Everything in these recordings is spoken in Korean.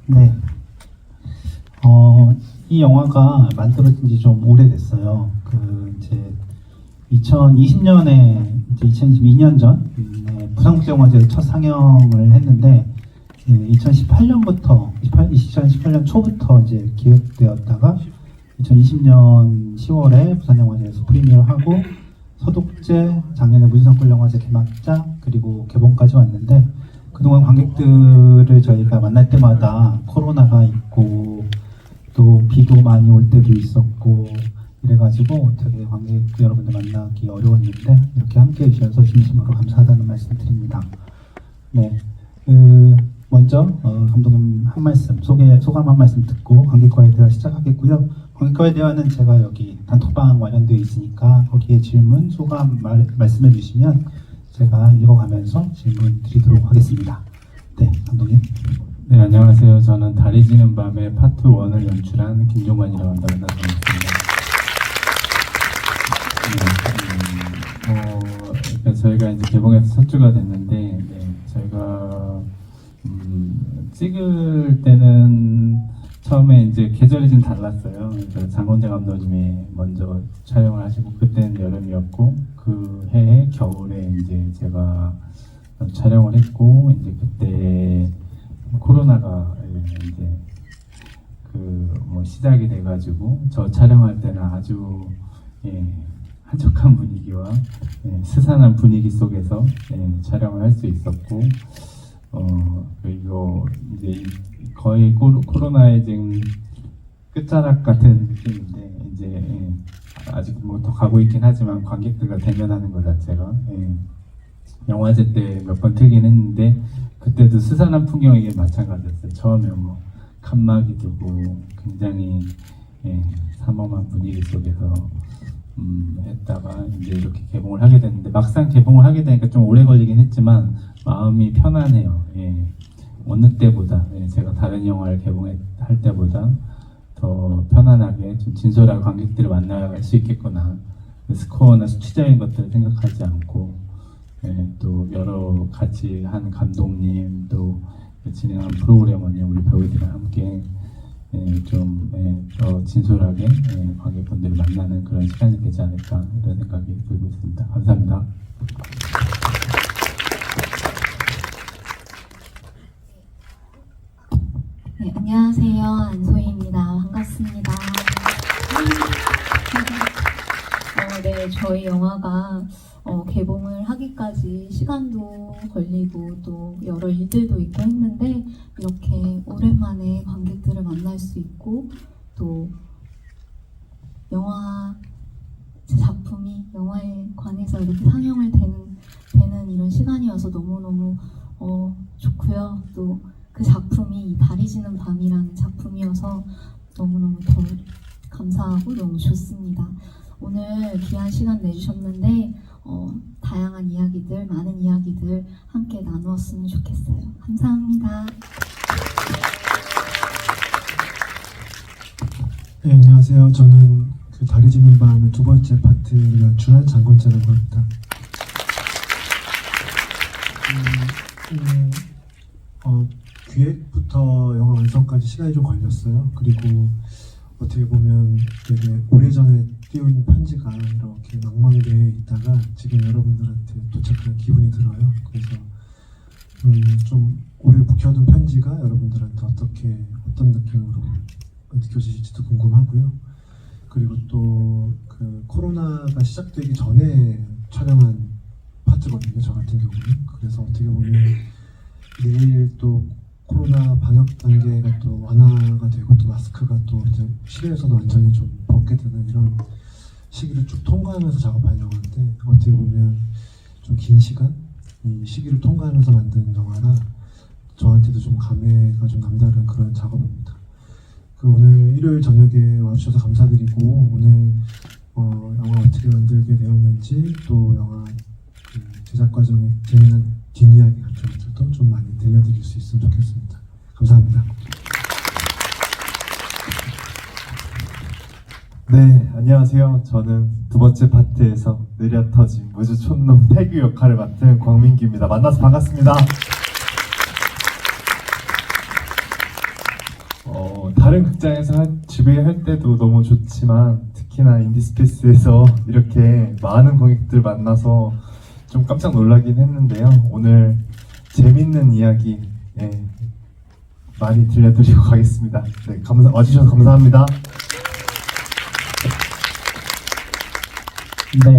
네. 이 영화가 만들어진 지 좀 오래됐어요. 이제 2020년에, 이제 2022년 전에 부산국제영화제에서 첫 상영을 했는데, 2018년부터, 2018년 초부터 이제 기획되었다가, 2020년 10월에 부산영화제에서 프리미어하고, 서독제, 작년에 무진산골영화제 개막작, 그리고 개봉까지 왔는데, 그동안 관객들을 저희가 만날 때마다 코로나가 있고 또 비도 많이 올 때도 있었고 이래가지고 되게 관객 여러분들 만나기 어려웠는데 이렇게 함께 해주셔서 진심으로 감사하다는 말씀 드립니다. 네, 먼저 감독님 한 말씀, 소감 한 말씀 듣고 관객과의 대화 시작하겠고요. 관객과의 대화는 제가 여기 단톡방 마련되어 있으니까 거기에 질문, 소감 말씀해 주시면 제가 읽어가면서 질문 드리도록 하겠습니다. 네, 감독님. 네, 안녕하세요. 저는 달이 지는 밤의 파트 1을 연출한 김종관이라고 합니다. 만나서 반갑습니다. 네, 저희가 이제 개봉해서 첫 주가 됐는데, 네, 저희가 찍을 때는 처음에 이제 계절이 좀 달랐어요. 그래서 장건재 감독님이 먼저 촬영을 하시고 그때는 여름이었고 그 해에 겨울에 이제 제가 촬영을 했고 이제 그때 코로나가 이제 시작이 돼가지고 저 촬영할 때는 아주 한적한 분위기와 스산한 분위기 속에서 촬영을 할 수 있었고 그리고 이제 거의 코로나의 지금 끝자락 같은 느낌인데 이제 아직 뭐 더 가고 있긴 하지만 관객들과 대면하는 것 자체가 영화제 때 몇 번 틀긴 했는데 그때도 스산한 풍경이긴 마찬가지였어요. 처음에 뭐 칸막이 두고 굉장히 삼엄한 분위기 속에서 했다가 이제 이렇게 개봉을 하게 됐는데 막상 개봉을 하게 되니까 좀 오래 걸리긴 했지만 마음이 편안해요. 어느 때보다 제가 다른 영화를 개봉할 때보다 더 편안하게 좀 진솔하게 관객들을 만날 수 있겠구나. 스코어나 수치적인 것들을 생각하지 않고 또 여러 같이 한 감독님 또 진행한 프로그래머님 우리 배우들이랑 함께 더 진솔하게 관객분들을 만나는 그런 시간이 되지 않을까 이런 생각이 들고 있습니다. 감사합니다. 네, 안녕하세요. 안소희입니다. 반갑습니다. 네, 저희 영화가 개봉을 하기까지 시간도 걸리고 또 여러 일들도 있고 했는데 이렇게 오랜만에 관객들을 만날 수 있고 또 제 작품이 영화에 관해서 이렇게 상영을 되는 이런 시간이어서 너무너무 좋고요. 또 그 작품이 달이 지는 밤이라는 작품이어서 너무너무 더 감사하고 너무 좋습니다. 오늘 귀한 시간 내주셨는데 다양한 이야기들, 많은 이야기들 함께 나누었으면 좋겠어요. 감사합니다. 네, 안녕하세요. 저는 그 달이 지는 밤의 두 번째 파트를 연출한 장건재라고 합니다. 기획부터 영화 완성까지 시간이 좀 걸렸어요. 그리고 어떻게 보면 되게 오래전에 띄운 편지가 이렇게 망망대해 있다가 지금 여러분들한테 도착한 기분이 들어요. 그래서 좀 오래 묵혀둔 편지가 여러분들한테 어떤 느낌으로 느껴지실지도 궁금하고요. 그리고 또 그 코로나가 시작되기 전에 촬영한 파트거든요. 저 같은 경우는. 그래서 어떻게 보면 내일 또 코로나 방역 단계가 또 완화가 되고 또 마스크가 또 이제 실외에서도 완전히 좀 벗게 되는 이런 시기를 쭉 통과하면서 작업한 영화인데 어떻게 보면 좀 긴 시간 이 시기를 통과하면서 만든 영화라 저한테도 좀 감회가 좀 남다른 그런 작업입니다. 오늘 일요일 저녁에 와주셔서 감사드리고 오늘 영화 어떻게 만들게 되었는지 또 영화 제작 과정에 재미난 뒷이야기 같은 것들도 좀 많이 들려드릴 수 있으면 좋겠습니다. 감사합니다. 네, 안녕하세요. 저는 두 번째 파트에서 느려터진 무주 촌놈 태규 역할을 맡은 광민기입니다. 만나서 반갑습니다. 다른 극장에서 지배할 때도 너무 좋지만 특히나 인디스페이스에서 이렇게 많은 관객들 만나서 좀 깜짝 놀라긴 했는데요. 오늘 재밌는 이야기 많이 들려드리고 가겠습니다. 네, 와주셔서 감사합니다. 네.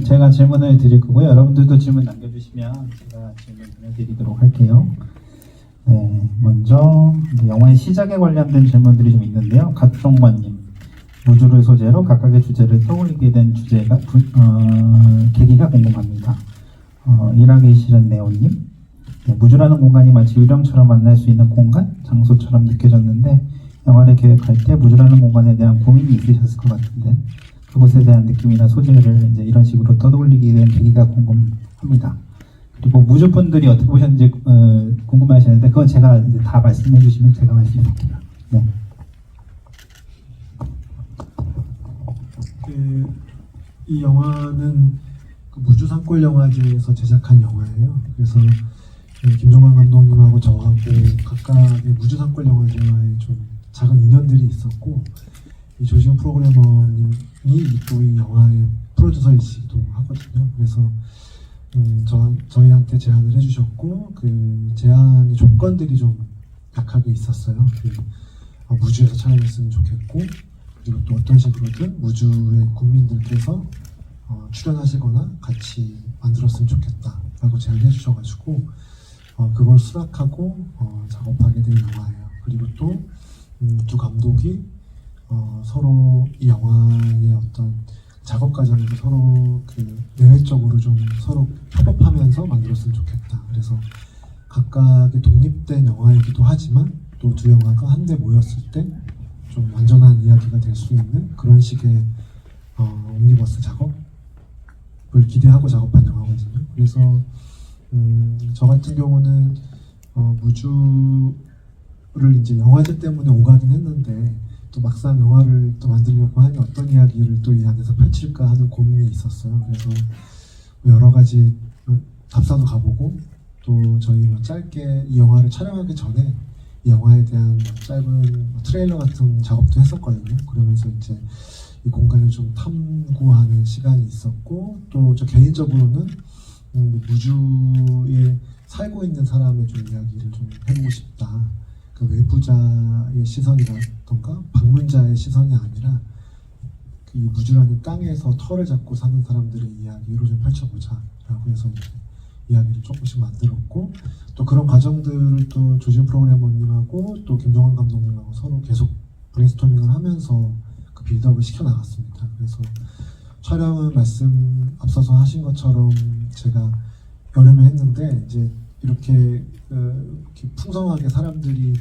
제가 질문을 드릴 거고요. 여러분들도 질문 남겨주시면 제가 질문 드리도록 할게요. 네, 먼저 영화의 시작에 관련된 질문들이 좀 있는데요. 갓종관님, 무주를 소재로 각각의 주제를 떠올리게 된 계기가 궁금합니다. 일하기 싫은 네오님, 네, 무주라는 공간이 마치 유령처럼 만날 수 있는 공간, 장소처럼 느껴졌는데 영화를 계획할 때 무주라는 공간에 대한 고민이 있으셨을 것 같은데 그곳에 대한 느낌이나 소재를 이제 이런 식으로 떠올리게 된 계기가 궁금합니다. 그리고 무주분들이 어떻게 보셨는지 궁금해하시는데 그건 제가 이제 다 말씀해 주시면 제가 말씀드릴게요. 네. 이 영화는 그 무주 산골 영화제에서 제작한 영화예요. 그래서 김종환 감독님하고 저하고 각각의 무주 산골 영화제와의 좀 작은 인연들이 있었고 이 조지훈 프로그래머님이 또 이 영화의 프로듀서이시기도 하거든요. 그래서 저희한테 제안을 해주셨고 그 제안의 조건들이 좀 약하게 있었어요. 무주에서 촬영했으면 좋겠고 그리고 또 어떤 식으로든 무주의 국민들께서 출연하시거나 같이 만들었으면 좋겠다라고 제안해 주셔가지고 그걸 수락하고 작업하게 된 영화예요. 그리고 또 두 감독이 서로 이 영화의 어떤 작업 과정에서 서로 그 내외적으로 좀 서로 협업하면서 만들었으면 좋겠다. 그래서 각각의 독립된 영화이기도 하지만 또 두 영화가 한데 모였을 때 좀 완전한 이야기가 될 수 있는 그런 식의 옴니버스 작업을 기대하고 작업한 영화거든요. 그래서 저 같은 경우는 무주를 이제 영화제 때문에 오가긴 했는데 또 막상 영화를 또 만들려고 하니 어떤 이야기를 또 이 안에서 펼칠까 하는 고민이 있었어요. 그래서 여러 가지 답사도 가보고 또 저희 짧게 이 영화를 촬영하기 전에 이 영화에 대한 짧은 트레일러 같은 작업도 했었거든요. 그러면서 이제 이 공간을 좀 탐구하는 시간이 있었고 또 저 개인적으로는 무주에 살고 있는 사람의 좀 이야기를 좀 해보고 싶다. 그 외부자의 시선이라던가 방문자의 시선이 아니라 이 무주라는 땅에서 털을 잡고 사는 사람들의 이야기로 좀 펼쳐보자라고 해서 이제 이야기를 조금씩 만들었고 또 그런 과정들을 또 조지훈 프로그래머님하고 또 김종환 감독님하고 서로 계속 브레인스토밍을 하면서 그 빌드업을 시켜나갔습니다. 그래서 촬영은 말씀 앞서서 하신 것처럼 제가 여름에 했는데 이제 이렇게 풍성하게 사람들이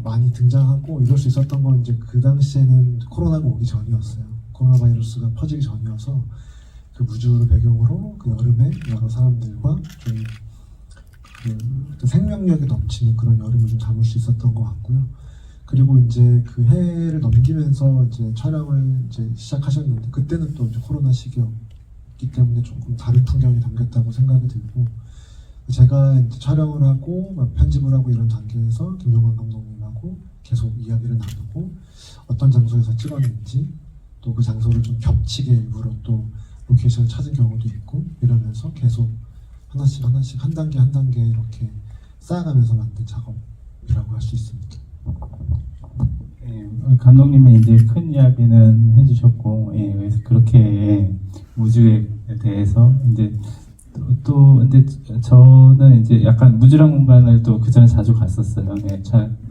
많이 등장하고 이럴 수 있었던 건 이제 그 당시에는 코로나가 오기 전이었어요. 코로나 바이러스가 퍼지기 전이어서 그 무주를 배경으로 그 여름에 여러 사람들과 좀 그 생명력이 넘치는 그런 여름을 좀 담을 수 있었던 것 같고요. 그리고 이제 그 해를 넘기면서 이제 촬영을 이제 시작하셨는데 그때는 또 이제 코로나 시기였기 때문에 조금 다른 풍경이 담겼다고 생각이 들고 제가 이제 촬영을 하고 막 편집을 하고 이런 단계에서 김종환 감독님하고 계속 이야기를 나누고 어떤 장소에서 찍었는지 또 그 장소를 좀 겹치게 일부러 또 로케이션을 찾은 경우도 있고 이러면서 계속 하나씩 한 단계 한 단계 이렇게 쌓아가면서 만든 작업이라고 할 수 있습니다. 감독님이 이제 큰 이야기는 해주셨고, 그래서 그렇게 무주에 대해서 이제 또 근데 저는 이제 약간 무주란 공간을 또 그 전에 자주 갔었어요.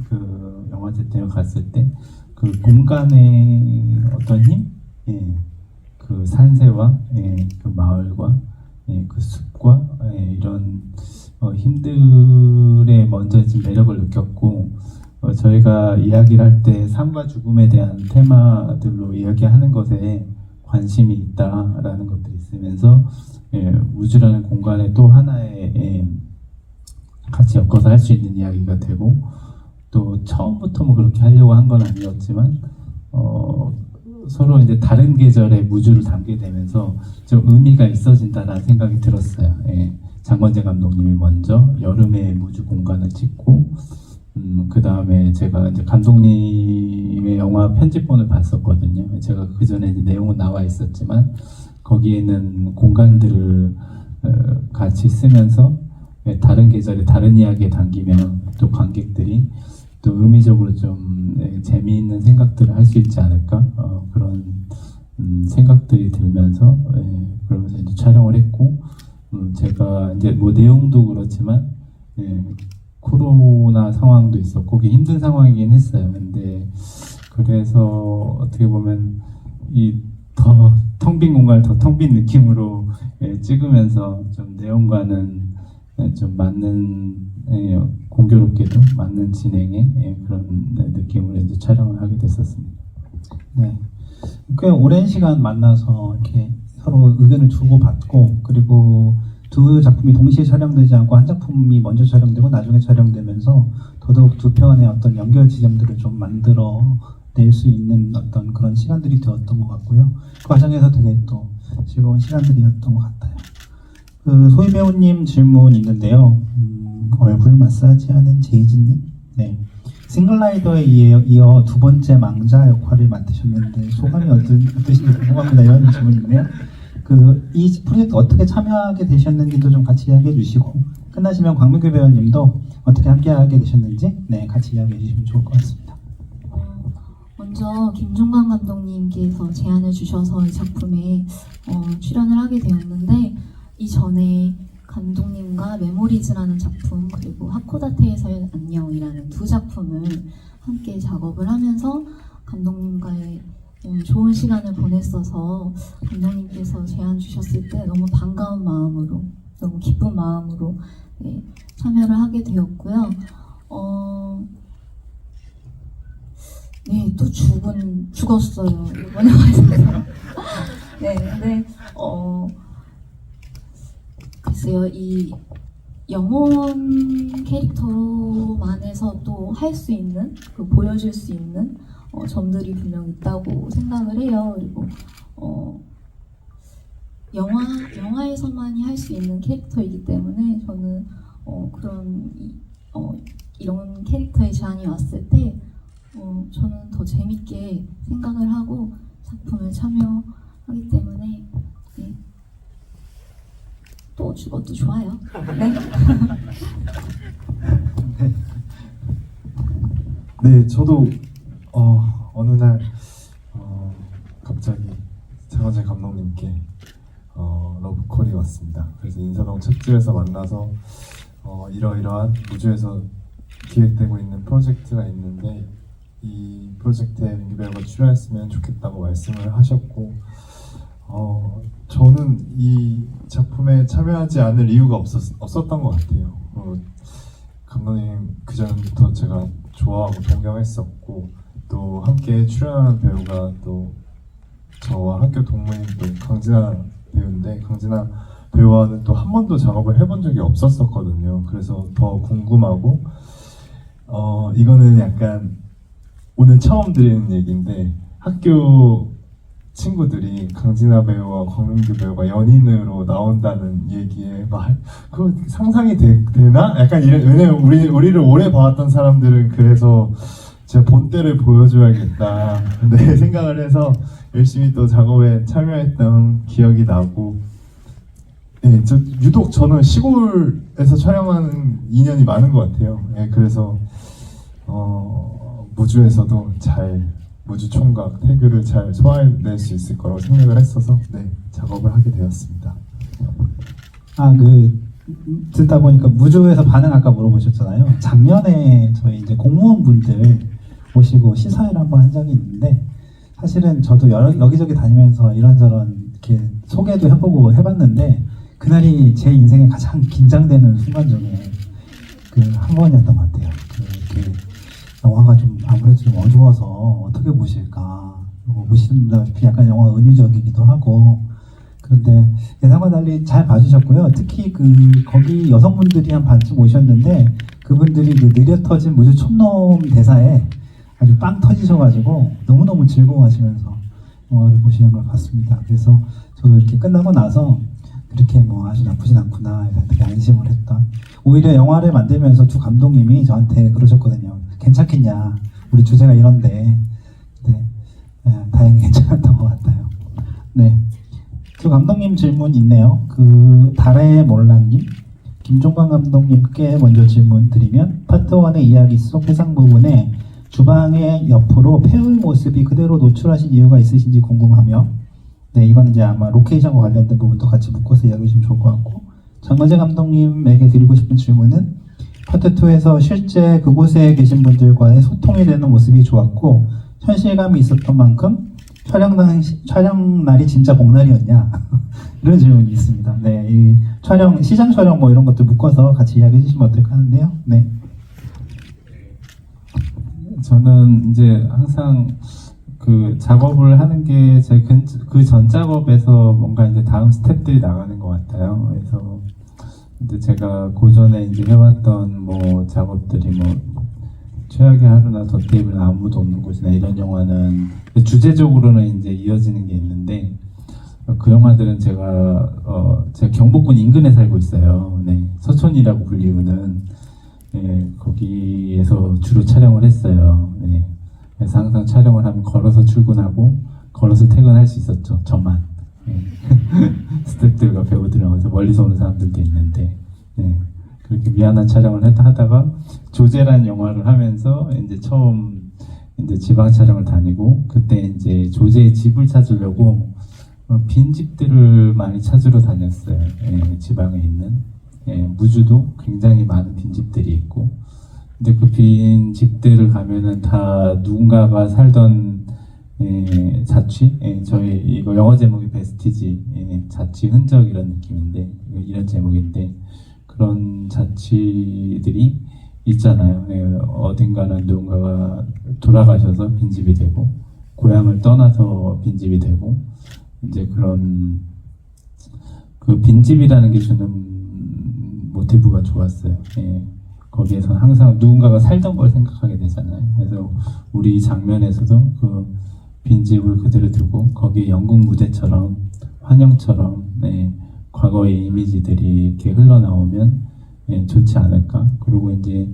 그 영화제 때 갔을 때 그 공간의 어떤 힘, 그 산세와 그 마을과 그 숲과 이런 힘들에 먼저 좀 매력을 느꼈고. 저희가 이야기를 할 때 삶과 죽음에 대한 테마들로 이야기하는 것에 관심이 있다라는 것들이 있으면서 우주라는 공간에 또 하나의 같이 엮어서 할 수 있는 이야기가 되고 또 처음부터 뭐 그렇게 하려고 한 건 아니었지만 서로 이제 다른 계절의 무주를 담게 되면서 좀 의미가 있어진다라는 생각이 들었어요. 장건재 감독님이 먼저 여름의 무주 공간을 찍고 그 다음에 제가 이제 감독님의 영화 편집본을 봤었거든요. 제가 그 전에 이제 내용은 나와 있었지만 거기에는 공간들을 같이 쓰면서 다른 계절의 다른 이야기에 담기면 또 관객들이 또 의미적으로 좀 재미있는 생각들을 할 수 있지 않을까 그런 생각들이 들면서 그러면서 이제 촬영을 했고 제가 이제 뭐 내용도 그렇지만 코로나 상황도 있었고 그게 힘든 상황이긴 했어요. 근데 그래서 어떻게 보면 이 더 텅 빈 공간을 더 텅 빈 느낌으로 찍으면서 좀 내용과는 좀 맞는 공교롭게도 맞는 진행의 그런 느낌으로 이제 촬영을 하게 됐었습니다. 네. 꽤 오랜 시간 만나서 이렇게 서로 의견을 주고받고 그리고 두 작품이 동시에 촬영되지 않고 한 작품이 먼저 촬영되고 나중에 촬영되면서 더더욱 두 편의 어떤 연결 지점들을 좀 만들어 낼 수 있는 어떤 그런 시간들이 되었던 것 같고요. 그 과정에서 되게 또 즐거운 시간들이었던 것 같아요. 그 소희 배우님 질문 있는데요. 얼굴 마사지하는 제이지님, 네. 싱글라이더에 이어 두 번째 망자 역할을 맡으셨는데 소감이 어떠신지 궁금합니다. 이런 질문이 있네요. 이 프로젝트 어떻게 참여하게 되셨는지도 좀 같이 이야기해 주시고 끝나시면 광민규 배우님도 어떻게 함께하게 되셨는지 같이 이야기해 주시면 좋을 것 같습니다. 먼저 김종관 감독님께서 제안을 주셔서 이 작품에 출연을 하게 되었는데 이전에 감독님과 메모리즈라는 작품 그리고 하코다테에서의 안녕이라는 두 작품을 함께 작업을 하면서 감독님과의 좋은 시간을 보냈어서 감독님께서 제안 주셨을 때 너무 반가운 마음으로 너무 기쁜 마음으로 참여를 하게 되었고요. 네, 또 죽었어요. 이번에 와서. 네, 근데 글쎄요, 이 영혼 캐릭터만에서 또 할 수 있는, 보여줄 수 있는 점들이 분명 있다고 생각을 해요. 그리고 영화에서만이 할 수 있는 캐릭터이기 때문에 저는 이런 캐릭터의 제안이 왔을 때 저는 더 재밌게 생각을 하고 작품을 참여하기 때문에 또 죽어도 좋아요. 네. 네, 저도 어느 날 갑자기 장원재 감독님께 러브콜이 왔습니다. 그래서 인사동 찻집에서 만나서 이러이러한 우주에서 기획되고 있는 프로젝트가 있는데 이 프로젝트에 민규 배우가 출연했으면 좋겠다고 말씀을 하셨고 저는 이 작품에 참여하지 않을 이유가 없었던 것 같아요. 감독님 그전부터 제가 좋아하고 동경했었고 또 함께 출연하는 배우가 또 저와 학교 동문인 또 강진아 배우인데 강진아 배우와는 또 한 번도 작업을 해본 적이 없었거든요. 그래서 더 궁금하고 이거는 약간 오늘 처음 드리는 얘기인데 학교 친구들이 강진아 배우와 광민규 배우가 연인으로 나온다는 얘기에 그거 상상이 되나? 약간 왜냐면 우리를 오래 봐왔던 사람들은 그래서 제가 본때를 보여줘야겠다 생각을 해서 열심히 또 작업에 참여했던 기억이 나고 유독 저는 시골에서 촬영하는 인연이 많은 것 같아요. 그래서 무주에서도 무주 총각 태교를 잘 소화해낼 수 있을 거라고 생각을 했어서 작업을 하게 되었습니다. 듣다 보니까 무주에서 반응 아까 물어보셨잖아요. 작년에 저희 이제 공무원분들 모시고 시사회를 한번 한 적이 있는데 사실은 저도 여기저기 다니면서 이런저런 이렇게 소개도 해보고 해봤는데 그날이 제 인생에 가장 긴장되는 순간 중에 한 번이었던 것 같아요. 영화가 좀 아무래도 좀 어두워서 어떻게 보실까 보시다시피 약간 영화 은유적이기도 하고 그런데 예상과 달리 잘 봐주셨고요. 특히 거기 여성분들이 한 반쯤 오셨는데 그분들이 느려 터진 무주 촌놈 대사에 아주 빵 터지셔가지고 너무너무 즐거워하시면서 영화를 보시는 걸 봤습니다. 그래서 저도 이렇게 끝나고 나서 그렇게 아주 나쁘진 않구나 되게 안심을 했던 오히려 영화를 만들면서 두 감독님이 저한테 그러셨거든요. 괜찮겠냐. 우리 주제가 이런데. 네. 다행히 괜찮았던 것 같아요. 네. 그 감독님 질문 있네요. 그 달의 몰락님, 김종관 감독님께 먼저 질문 드리면 파트 1의 이야기 속 해상 부분에 주방의 옆으로 폐의 모습이 그대로 노출하신 이유가 있으신지 궁금하며, 네, 이건 이제 아마 로케이션과 관련된 부분도 같이 묶어서 이야기해 주시면 좋을 것 같고, 정은재 감독님에게 드리고 싶은 질문은 파트 2에서 실제 그곳에 계신 분들과의 소통이 되는 모습이 좋았고 현실감이 있었던 만큼 촬영 날이 진짜 복날이었냐 이런 질문이 있습니다. 네, 이 시장 촬영 뭐 이런 것들 묶어서 같이 이야기해 주시면 어떨까 하는데요. 네. 저는 이제 항상 그 작업을 하는 게 제 그 전 작업에서 뭔가 이제 다음 스텝들이 나가는 것 같아요. 그래서 이제 제가 고전에 이제 해왔던 뭐 작업들이 뭐 최악의 하루나 더 테이블 아무도 없는 곳이나 이런 영화는 주제적으로는 이제 이어지는 게 있는데 그 영화들은 제가 경복궁 인근에 살고 있어요. 네, 서촌이라고 불리우는 거기에서 주로 촬영을 했어요. 네, 그래서 항상 촬영을 하면 걸어서 출근하고 걸어서 퇴근할 수 있었죠. 저만. 네. 스태프들과 배우들하고서 멀리서 오는 사람들도 있는데 네. 그렇게 미안한 촬영을 하다가 조제란 영화를 하면서 이제 처음 이제 지방 촬영을 다니고 그때 이제 조제의 집을 찾으려고 빈 집들을 많이 찾으러 다녔어요. 예, 지방에 있는 무주도 굉장히 많은 빈 집들이 있고 근데 그 빈 집들을 가면은 다 누군가가 살던 자취? 저희 이거 영어 제목이 베스티지 자취 흔적 이런 느낌인데 이런 제목인데 그런 자취들이 있잖아요. 어딘가는 누군가가 돌아가셔서 빈집이 되고 고향을 떠나서 빈집이 되고 이제 그런 그 빈집이라는 게 주는 모티브가 좋았어요. 거기에서 항상 누군가가 살던 걸 생각하게 되잖아요. 그래서 우리 장면에서도 그 빈집을 그대로 두고 거기에 영국 무대처럼 환영처럼 과거의 이미지들이 이렇게 흘러나오면 좋지 않을까. 그리고 이제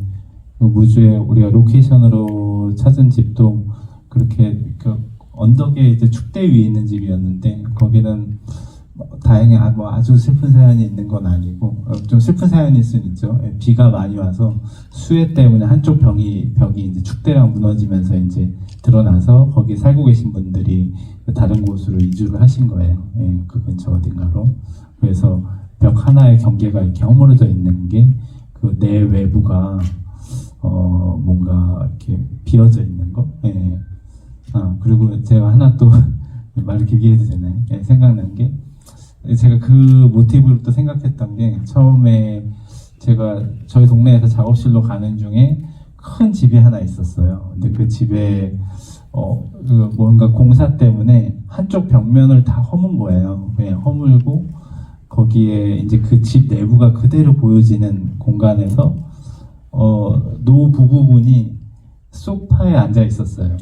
그 무주에 우리가 로케이션으로 찾은 집도 그렇게 그 언덕에 이제 축대 위에 있는 집이었는데 거기는 다행히 뭐 아주 슬픈 사연이 있는 건 아니고 좀 슬픈 사연일 수는 있죠. 비가 많이 와서 수해 때문에 한쪽 벽이 이제 축대랑 무너지면서 이제 드러나서 거기 살고 계신 분들이 다른 곳으로 이주를 하신 거예요. 그 근처 어딘가로. 그래서 벽 하나의 경계가 이렇게 허물어져 있는 게 그 내 외부가 뭔가 이렇게 비어져 있는 거. 그리고 제가 하나 또 말을 길게 해도 되나요? 생각난 게 제가 그 모티브를 또 생각했던 게 처음에 제가 저희 동네에서 작업실로 가는 중에 큰 집이 하나 있었어요. 근데 그 집에 그 뭔가 공사 때문에 한쪽 벽면을 다 허문 거예요. 허물고 거기에 이제 그 집 내부가 그대로 보여지는 공간에서 노부 부분이 소파에 앉아 있었어요.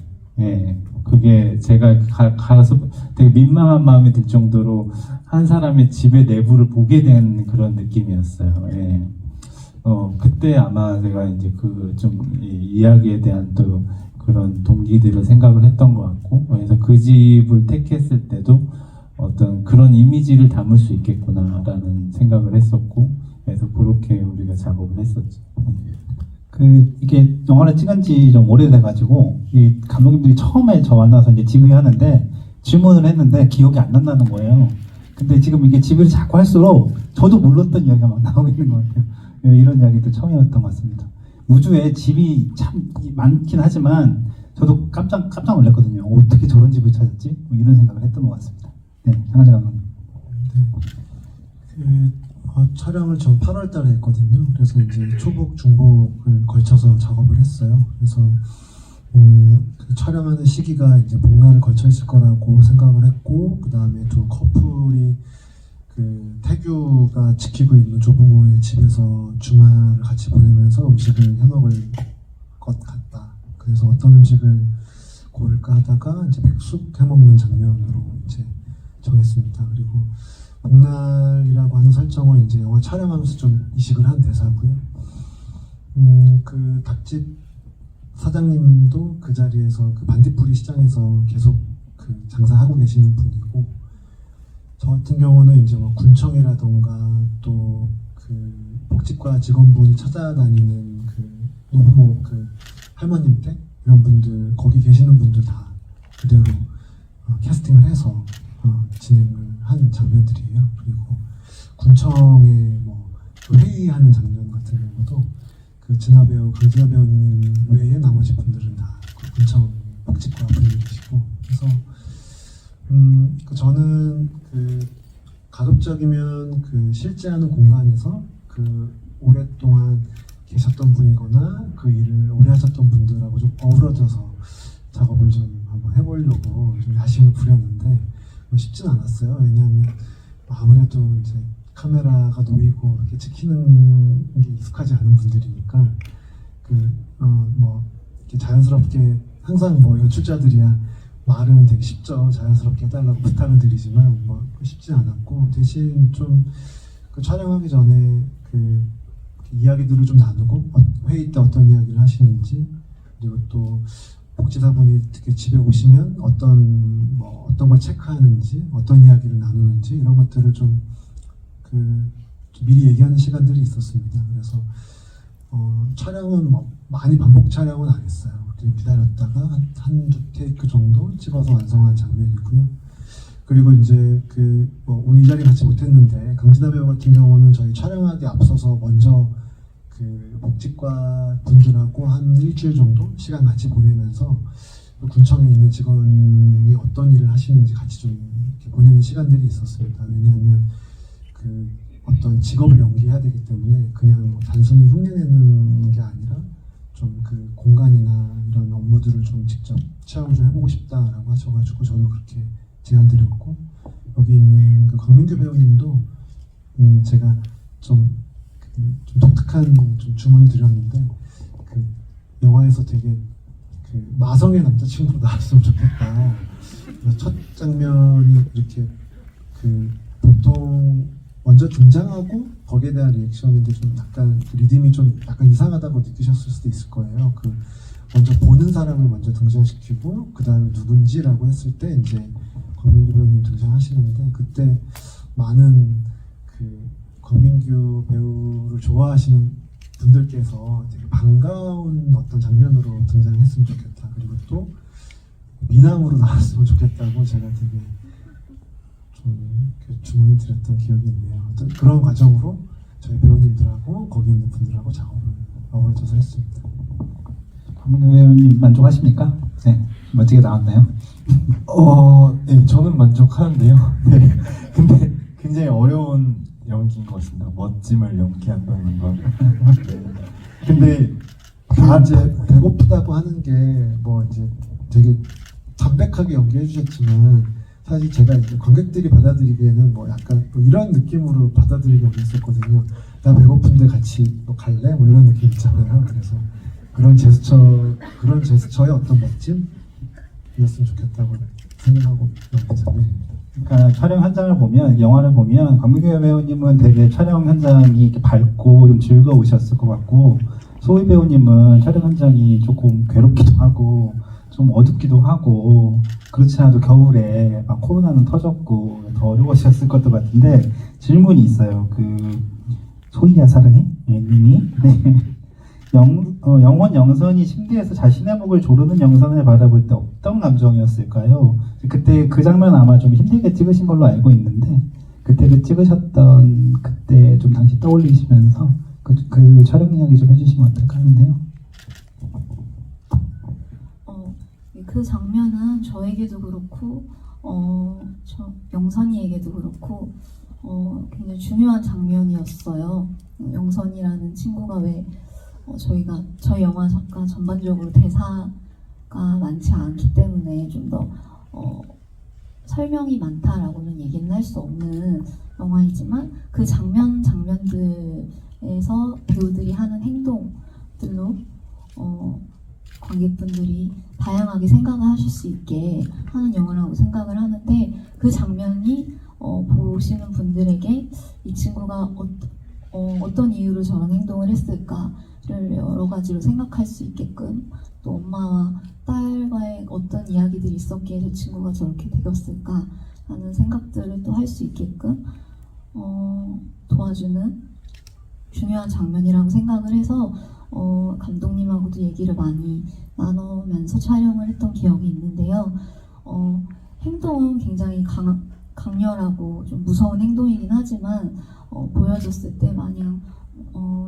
그게 제가 가서 되게 민망한 마음이 들 정도로 한 사람의 집의 내부를 보게 된 그런 느낌이었어요. 그때 아마 제가 이제 그 좀 이야기에 대한 또 그런 동기들을 생각을 했던 것 같고, 그래서 그 집을 택했을 때도 어떤 그런 이미지를 담을 수 있겠구나라는 생각을 했었고, 그래서 그렇게 우리가 작업을 했었죠. 이게 영화를 찍은 지 좀 오래돼가지고 이 감독님들이 처음에 저 만나서 이제 지브리 하는데 질문을 했는데 기억이 안 난다는 거예요. 근데 지금 이게 지브리 자꾸 할수록 저도 몰랐던 이야기가 막 나오고 있는 것 같아요. 이런 이야기도 처음이었던 것 같습니다. 우주에 집이 참 많긴 하지만 저도 깜짝 놀랐거든요. 어떻게 저런 집을 찾았지? 뭐 이런 생각을 했던 것 같습니다. 네, 장하재 감독님. 촬영을 전 8월 달에 했거든요. 그래서 이제 초복, 중복을 걸쳐서 작업을 했어요. 그래서 그 촬영하는 시기가 이제 복날을 걸쳐 있을 거라고 생각을 했고, 그 다음에 두 커플이 그 태규가 지키고 있는 조부모의 집에서 주말을 같이 보내면서 음식을 해 먹을 것 같다. 그래서 어떤 음식을 고를까 하다가 이제 백숙 해 먹는 장면으로 이제 정했습니다. 그리고 복날이라고 하는 설정을 이제 영화 촬영하면서 좀 이식을 한 대사고요. 그 닭집 사장님도 그 자리에서 그 반딧불이 시장에서 계속 그 장사하고 계시는 분이고, 저 같은 경우는 이제 뭐 군청이라던가 또 그 복지과 직원분이 찾아다니는 그 노부모 그 할머님 댁 이런 분들, 거기 계시는 분들 다 그대로 캐스팅을 해서 진행을 한 장면들이에요. 그리고 군청에 뭐 회의하는 장면 같은 경우도 그 진아 배우, 강진아 배우님 외에 나머지 분들은 다 그 군청 복지과 분들이시고, 그래서 저는 그 가급적이면 그 실제하는 공간에서 그 오랫동안 계셨던 분이거나 그 일을 오래 하셨던 분들하고 좀 어우러져서 작업을 좀 한번 해보려고 좀 야심을 부렸는데 뭐 쉽진 않았어요. 왜냐하면 아무래도 이제 카메라가 놓이고 이렇게 찍히는 게 익숙하지 않은 분들이니까 뭐 이렇게 자연스럽게 항상 뭐 연출자들이야 말은 되게 쉽죠. 자연스럽게 해달라고 부탁은 드리지만 뭐 쉽지 않았고, 대신 좀 그 촬영하기 전에 그 이야기들을 좀 나누고 회의 때 어떤 이야기를 하시는지, 그리고 또 복지사분이 특히 집에 오시면 어떤 걸 체크하는지, 어떤 이야기를 나누는지 이런 것들을 좀 미리 얘기하는 시간들이 있었습니다. 그래서 촬영은 뭐 많이 반복 촬영은 안 했어요. 좀 기다렸다가 한두 테이크 정도 찍어서 완성한 장면이고요. 그리고 이제 뭐 오늘 이 자리 같이 못했는데 강진아 배우 같은 경우는 저희 촬영하기 앞서서 먼저 그 복지과 분들하고 한 일주일 정도 시간 같이 보내면서 군청에 있는 직원이 어떤 일을 하시는지 같이 좀 이렇게 보내는 시간들이 있었습니다. 왜냐하면 그 어떤 직업을 연기해야 되기 때문에 그냥 단순히 흉내내는 게 아니라 좀 그 공간이나 이런 업무들을 좀 직접 체험을 좀 해보고 싶다라고 하셔가지고 저도 그렇게 제안드렸고, 여기 있는 그 강민규 배우님도 제가 좀 독특한 좀 주문을 드렸는데, 그 영화에서 되게 그 마성의 남자친구로 나왔으면 좋겠다. 첫 장면이 이렇게 그 보통 먼저 등장하고 거기에 대한 리액션인데 좀 약간 그 리듬이 좀 약간 이상하다고 느끼셨을 수도 있을 거예요. 그 먼저 보는 사람을 먼저 등장시키고 그 다음에 누군지라고 했을 때 이제 권민규 배우님 등장하시는데, 그때 많은 그 권민규 배우를 좋아하시는 분들께서 되게 반가운 어떤 장면으로 등장했으면 좋겠다, 그리고 또 미남으로 나왔으면 좋겠다고 제가 되게 좀 주문을 드렸던 기억이 있네요. 그런 과정으로 저희 배우님들하고 거기 있는 분들하고 작업을 어우러져서 했습니다. 강민규 배우님 만족하십니까? 네, 멋지게 나왔나요? 네, 저는 만족하는데요. 네, 근데 굉장히 어려운 연기인 것 같습니다. 멋짐을 연기한다는 건. 네. 근데 다 이제 배고프다고 하는 게 뭐 이제 되게 담백하게 연기해 주셨지만, 사실 제가 이제 관객들이 받아들이기에는 뭐 약간 또 이런 느낌으로 받아들이고 있었거든요. 나 배고픈데 같이 뭐 갈래? 뭐 이런 느낌 있잖아요. 그래서 그런 제스처의 어떤 멋짐이었으면 좋겠다고 생각하고 연기 장면입니다. 그러니까 촬영 현장을 보면, 영화를 보면 강민규 배우님은 되게 촬영 현장이 이렇게 밝고 좀 즐거우셨을 것 같고, 소희 배우님은 촬영 현장이 조금 괴롭기도 하고 좀 어둡기도 하고, 그렇지 않아도 겨울에 막 코로나는 터졌고 더 어려우셨을 것도 같은데, 질문이 있어요. 소희야 사랑해? 네, 님이 영원 영선이 침대에서 자신의 목을 조르는 영선을 바라볼 때 어떤 감정이었을까요? 그때 그 장면 아마 좀 힘들게 찍으신 걸로 알고 있는데, 그때 찍으셨던 그때 좀 당시 떠올리시면서 그 촬영 이야기 좀 해주시면 어떨까 하는데요. 그 장면은 저에게도 그렇고 영선이에게도 그렇고 굉장히 중요한 장면이었어요. 영선이라는 친구가 왜 저희 영화가 전반적으로 대사가 많지 않기 때문에 좀 더 설명이 많다라고는 얘기는 할 수 없는 영화이지만, 그 장면들에서 배우들이 하는 행동들로 관객분들이 다양하게 생각을 하실 수 있게 하는 영화라고 생각을 하는데, 그 장면이 보시는 분들에게 이 친구가 어떤 이유로 저런 행동을 했을까, 여러 가지로 생각할 수 있게끔, 또 엄마와 딸과의 어떤 이야기들이 있었기에 저 친구가 저렇게 되었을까 하는 생각들을 또 할 수 있게끔 도와주는 중요한 장면이라고 생각을 해서 감독님하고도 얘기를 많이 나누면서 촬영을 했던 기억이 있는데요. 행동은 굉장히 강렬하고 좀 무서운 행동이긴 하지만 보여줬을 때 마냥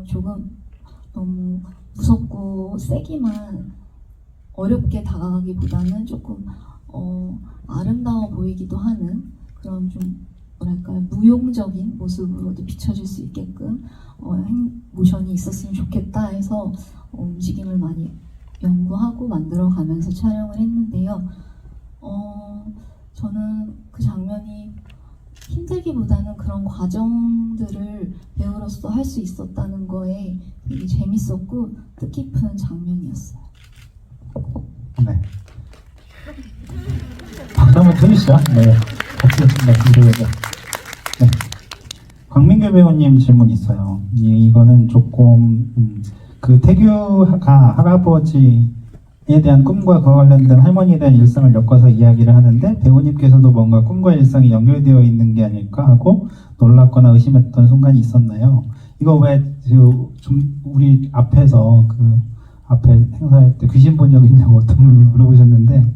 조금 너무 무섭고 세기만 어렵게 다가가기보다는 조금 아름다워 보이기도 하는 그런 좀 뭐랄까요, 무용적인 모습으로도 비춰질 수 있게끔 모션이 있었으면 좋겠다 해서 움직임을 많이 연구하고 만들어가면서 촬영을 했는데요. 저는 그 장면이 힘들기보다는 그런 과정들을 배우로서 할 수 있었다는 거에 되게 재밌었고 뜻깊은 장면이었어요. 네. 박수 한번 쳐주시죠. 네. 같이 말씀드려야죠. 네. 광민규 배우님 질문 있어요. 이거는 조금 그 태규가 할아버지에 대한 꿈과 그와 관련된 할머니에 대한 일상을 엮어서 이야기를 하는데 배우님께서도 뭔가 꿈과 일상이 연결되어 있는 게 아닐까 하고 놀랍거나 의심했던 순간이 있었나요? 이거 왜 좀 우리 앞에서 그 앞에 행사할 때 귀신 본 적 있냐고 어떤 분이 물어보셨는데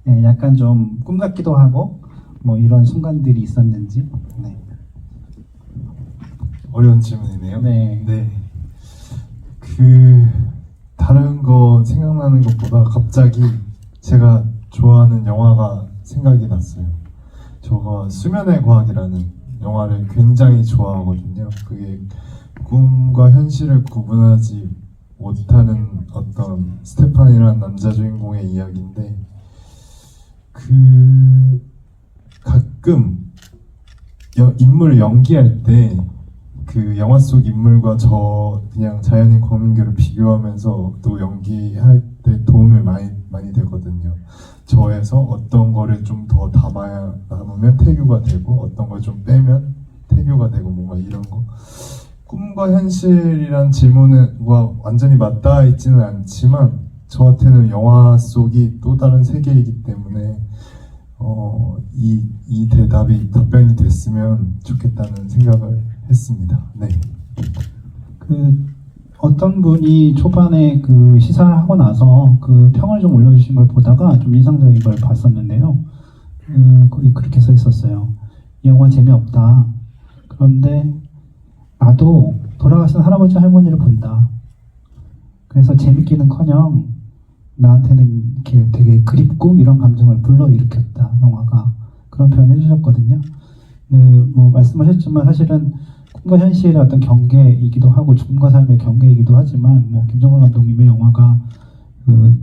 예, 약간 좀 꿈 같기도 하고 뭐 이런 순간들이 있었는지. 네. 어려운 질문이네요. 네. 네. 다른 거 생각나는 것보다 갑자기 제가 좋아하는 영화가 생각이 났어요. 저가 수면의 과학이라는 영화를 굉장히 좋아하거든요. 그게 꿈과 현실을 구분하지 못하는 어떤 스테판이라는 남자 주인공의 이야기인데 가끔 인물을 연기할 때 그 영화 속 인물과 저 그냥 자연인 광민규를 비교하면서 또 연기할 때 도움이 많이 되거든요. 저에서 어떤 거를 좀 더 담으면 태교가 되고 어떤 걸 좀 빼면 태교가 되고 뭔가 이런 거. 꿈과 현실이란 질문과 완전히 맞닿아 있지는 않지만 저한테는 영화 속이 또 다른 세계이기 때문에 이 답변이 됐으면 좋겠다는 생각을 했습니다. 네. 그 어떤 분이 초반에 그 시사하고 나서 그 평을 좀 올려주신 걸 보다가 좀 인상적인 걸 봤었는데요. 거기 그렇게 써 있었어요. 이 영화 재미없다. 그런데 나도 돌아가신 할아버지 할머니를 본다. 그래서 재밌기는커녕 나한테는 이렇게 되게 그립고 이런 감정을 불러일으켰다. 영화가 그런 표현을 해주셨거든요. 뭐 말씀하셨지만 사실은 꿈과 현실의 어떤 경계이기도 하고 죽음과 삶의 경계이기도 하지만 뭐 김정은 감독님의 영화가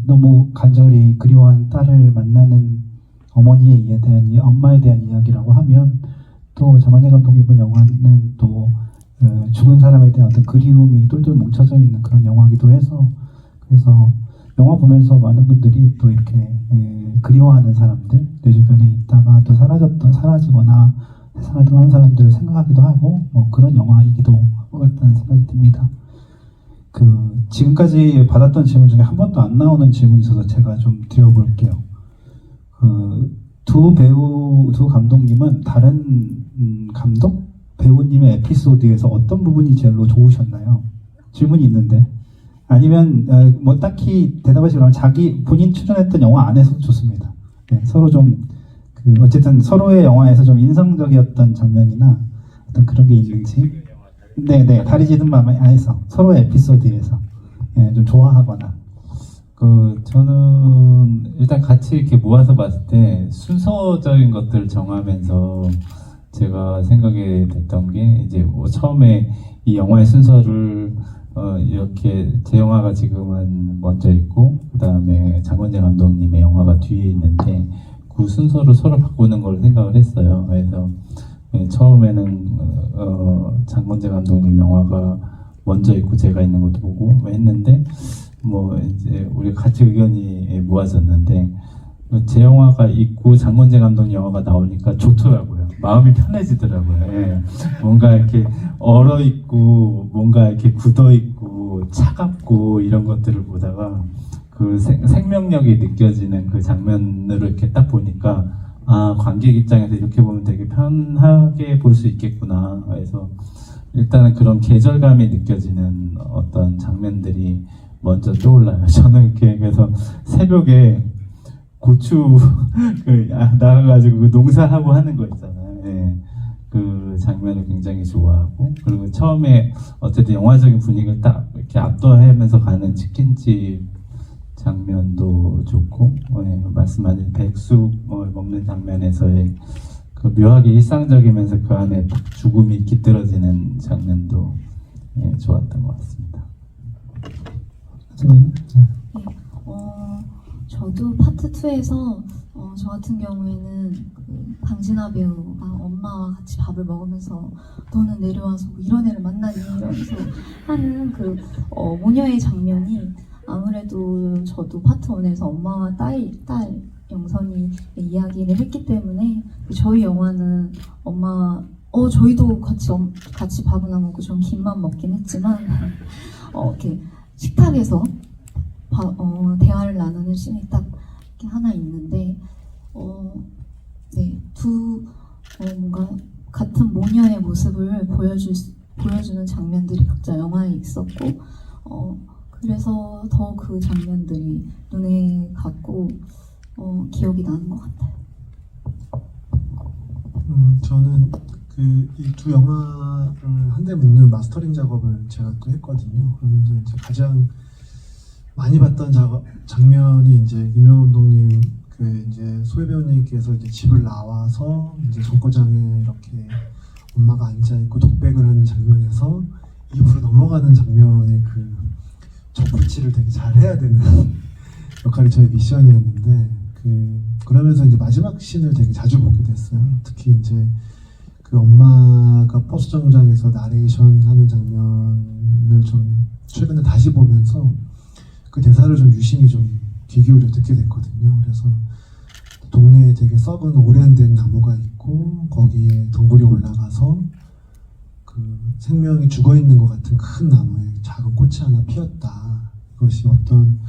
너무 간절히 그리워한 딸을 만나는 어머니에 대한 엄마에 대한 이야기라고 하면 또 장관재 감독님의 영화는 또 죽은 사람에 대한 어떤 그리움이 똘똘 뭉쳐져 있는 그런 영화이기도 해서 그래서 영화 보면서 많은 분들이 또 이렇게 그리워하는 사람들 내 주변에 있다가 또 사라지거나 세상을 떠난 사람들을 생각하기도 하고 뭐 그런 영화이기도 하고 같다는 생각이 듭니다. 지금까지 받았던 질문 중에 한 번도 안 나오는 질문이 있어서 제가 좀 드려볼게요. 두 감독님은 다른 감독? 배우님의 에피소드에서 어떤 부분이 제일로 좋으셨나요? 질문이 있는데 아니면 뭐 딱히 대답하시기 그러면 본인 출연했던 영화 안에서도 좋습니다. 네, 서로 좀 어쨌든 서로의 영화에서 좀 인상적이었던 장면이나 어떤 그런 게 있는지 네네 다리 짖은 밤 안에서 서로의 에피소드에서 좀 좋아하거나 저는 일단 같이 이렇게 모아서 봤을 때 순서적인 것들을 정하면서 제가 생각이 됐던 게 이제 뭐 처음에 이 영화의 순서를 이렇게 제 영화가 지금은 먼저 있고 그 다음에 장건재 감독님의 영화가 뒤에 있는데 그 순서를 서로 바꾸는 걸 생각을 했어요. 그래서 처음에는 장건재 감독님 영화가 먼저 있고 제가 있는 것도 보고 했는데 뭐 이제 우리 같이 의견이 모아졌는데 제 영화가 있고 장건재 감독 영화가 나오니까 좋더라고요. 마음이 편해지더라고요. 예. 뭔가 이렇게 얼어 있고 뭔가 이렇게 굳어 있고 차갑고 이런 것들을 보다가 그 생명력이 느껴지는 그 장면으로 이렇게 딱 보니까 아, 관객 입장에서 이렇게 보면 되게 편하게 볼 수 있겠구나. 그래서 일단은 그런 계절감이 느껴지는 어떤 장면들이 먼저 떠올라요. 저는 이렇게 그래서 새벽에 고추 나가가지고 그 농사하고 하는 거 있잖아요. 예. 그 장면을 굉장히 좋아하고, 그리고 처음에 어쨌든 영화적인 분위기를 딱 이렇게 압도하면서 가는 치킨집 장면도 좋고, 예, 말씀하신 백숙을 먹는 장면에서의 그 묘하게 일상적이면서 그 안에 딱 죽음이 깃들어지는 장면도 예, 좋았던 것 같습니다. 저도 파트 2에서 저 같은 경우에는 그 방진아 배우가 엄마와 같이 밥을 먹으면서 너는 내려와서 뭐 이런 애를 만나니 이러면서 하는 그 모녀의 장면이 아무래도 저도 파트 1에서 엄마와 딸 영선이 이야기를 했기 때문에 저희 영화는 엄마 저희도 같이 밥은 안 먹고 전 김만 먹긴 했지만 이렇게 식탁에서 대화를 나누는 씬이 딱 이렇게 하나 있는데 네, 뭔가 같은 모녀의 모습을 보여주는 장면들이 각자 영화에 있었고 그래서 더 그 장면들이 눈에 갔고 기억이 나는 것 같아요. 저는 그 이 두 영화를 한데 묶는 마스터링 작업을 제가 또 했거든요. 그러면서 이제 가장 많이 봤던 장면이 이제 윤영 감독님 그 이제 소혜 배우님께서 이제 집을 나와서 이제 정거장에 이렇게 엄마가 앉아 있고 독백을 하는 장면에서 입으로 넘어가는 장면의 그 적붙이를 되게 잘 해야 되는 역할이 저의 미션이었는데 그러면서 이제 마지막 씬을 되게 자주 보게 됐어요. 특히 이제 그 엄마가 버스 정류장에서 나레이션 하는 장면을 좀 최근에 다시 보면서 그 대사를 좀 유심히 좀 귀 기울여 듣게 됐거든요. 그래서 동네에 되게 썩은 오랜된 나무가 있고 거기에 덩굴이 올라가서 그 생명이 죽어 있는 것 같은 큰 나무에 작은 꽃이 하나 피었다. 그것이 어떤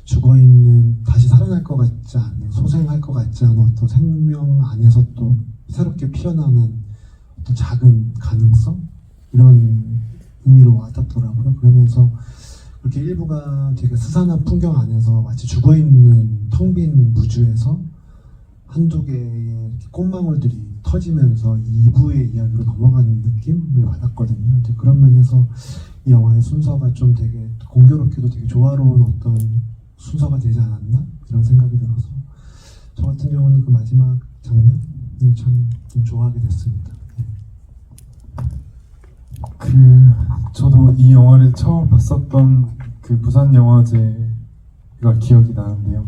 죽어 있는 다시 살아날 것 같지 않은 소생할 것 같지 않은 어떤 생명 안에서 또 새롭게 피어나는 어떤 작은 가능성 이런 의미로 와닿더라고요. 그러면서 그렇게 일부가 되게 스산한 풍경 안에서 마치 죽어있는 텅 빈 무주에서 한두 개의 꽃망울들이 터지면서 2부의 이야기로 넘어가는 느낌을 받았거든요. 이제 그런 면에서 이 영화의 순서가 좀 되게 공교롭게도 되게 조화로운 어떤 순서가 되지 않았나? 이런 생각이 들어서 저 같은 경우는 그 마지막 장면을 참 좀 좋아하게 됐습니다. 저도 이 영화를 처음 봤었던 그 부산 영화제가 기억이 나는데요.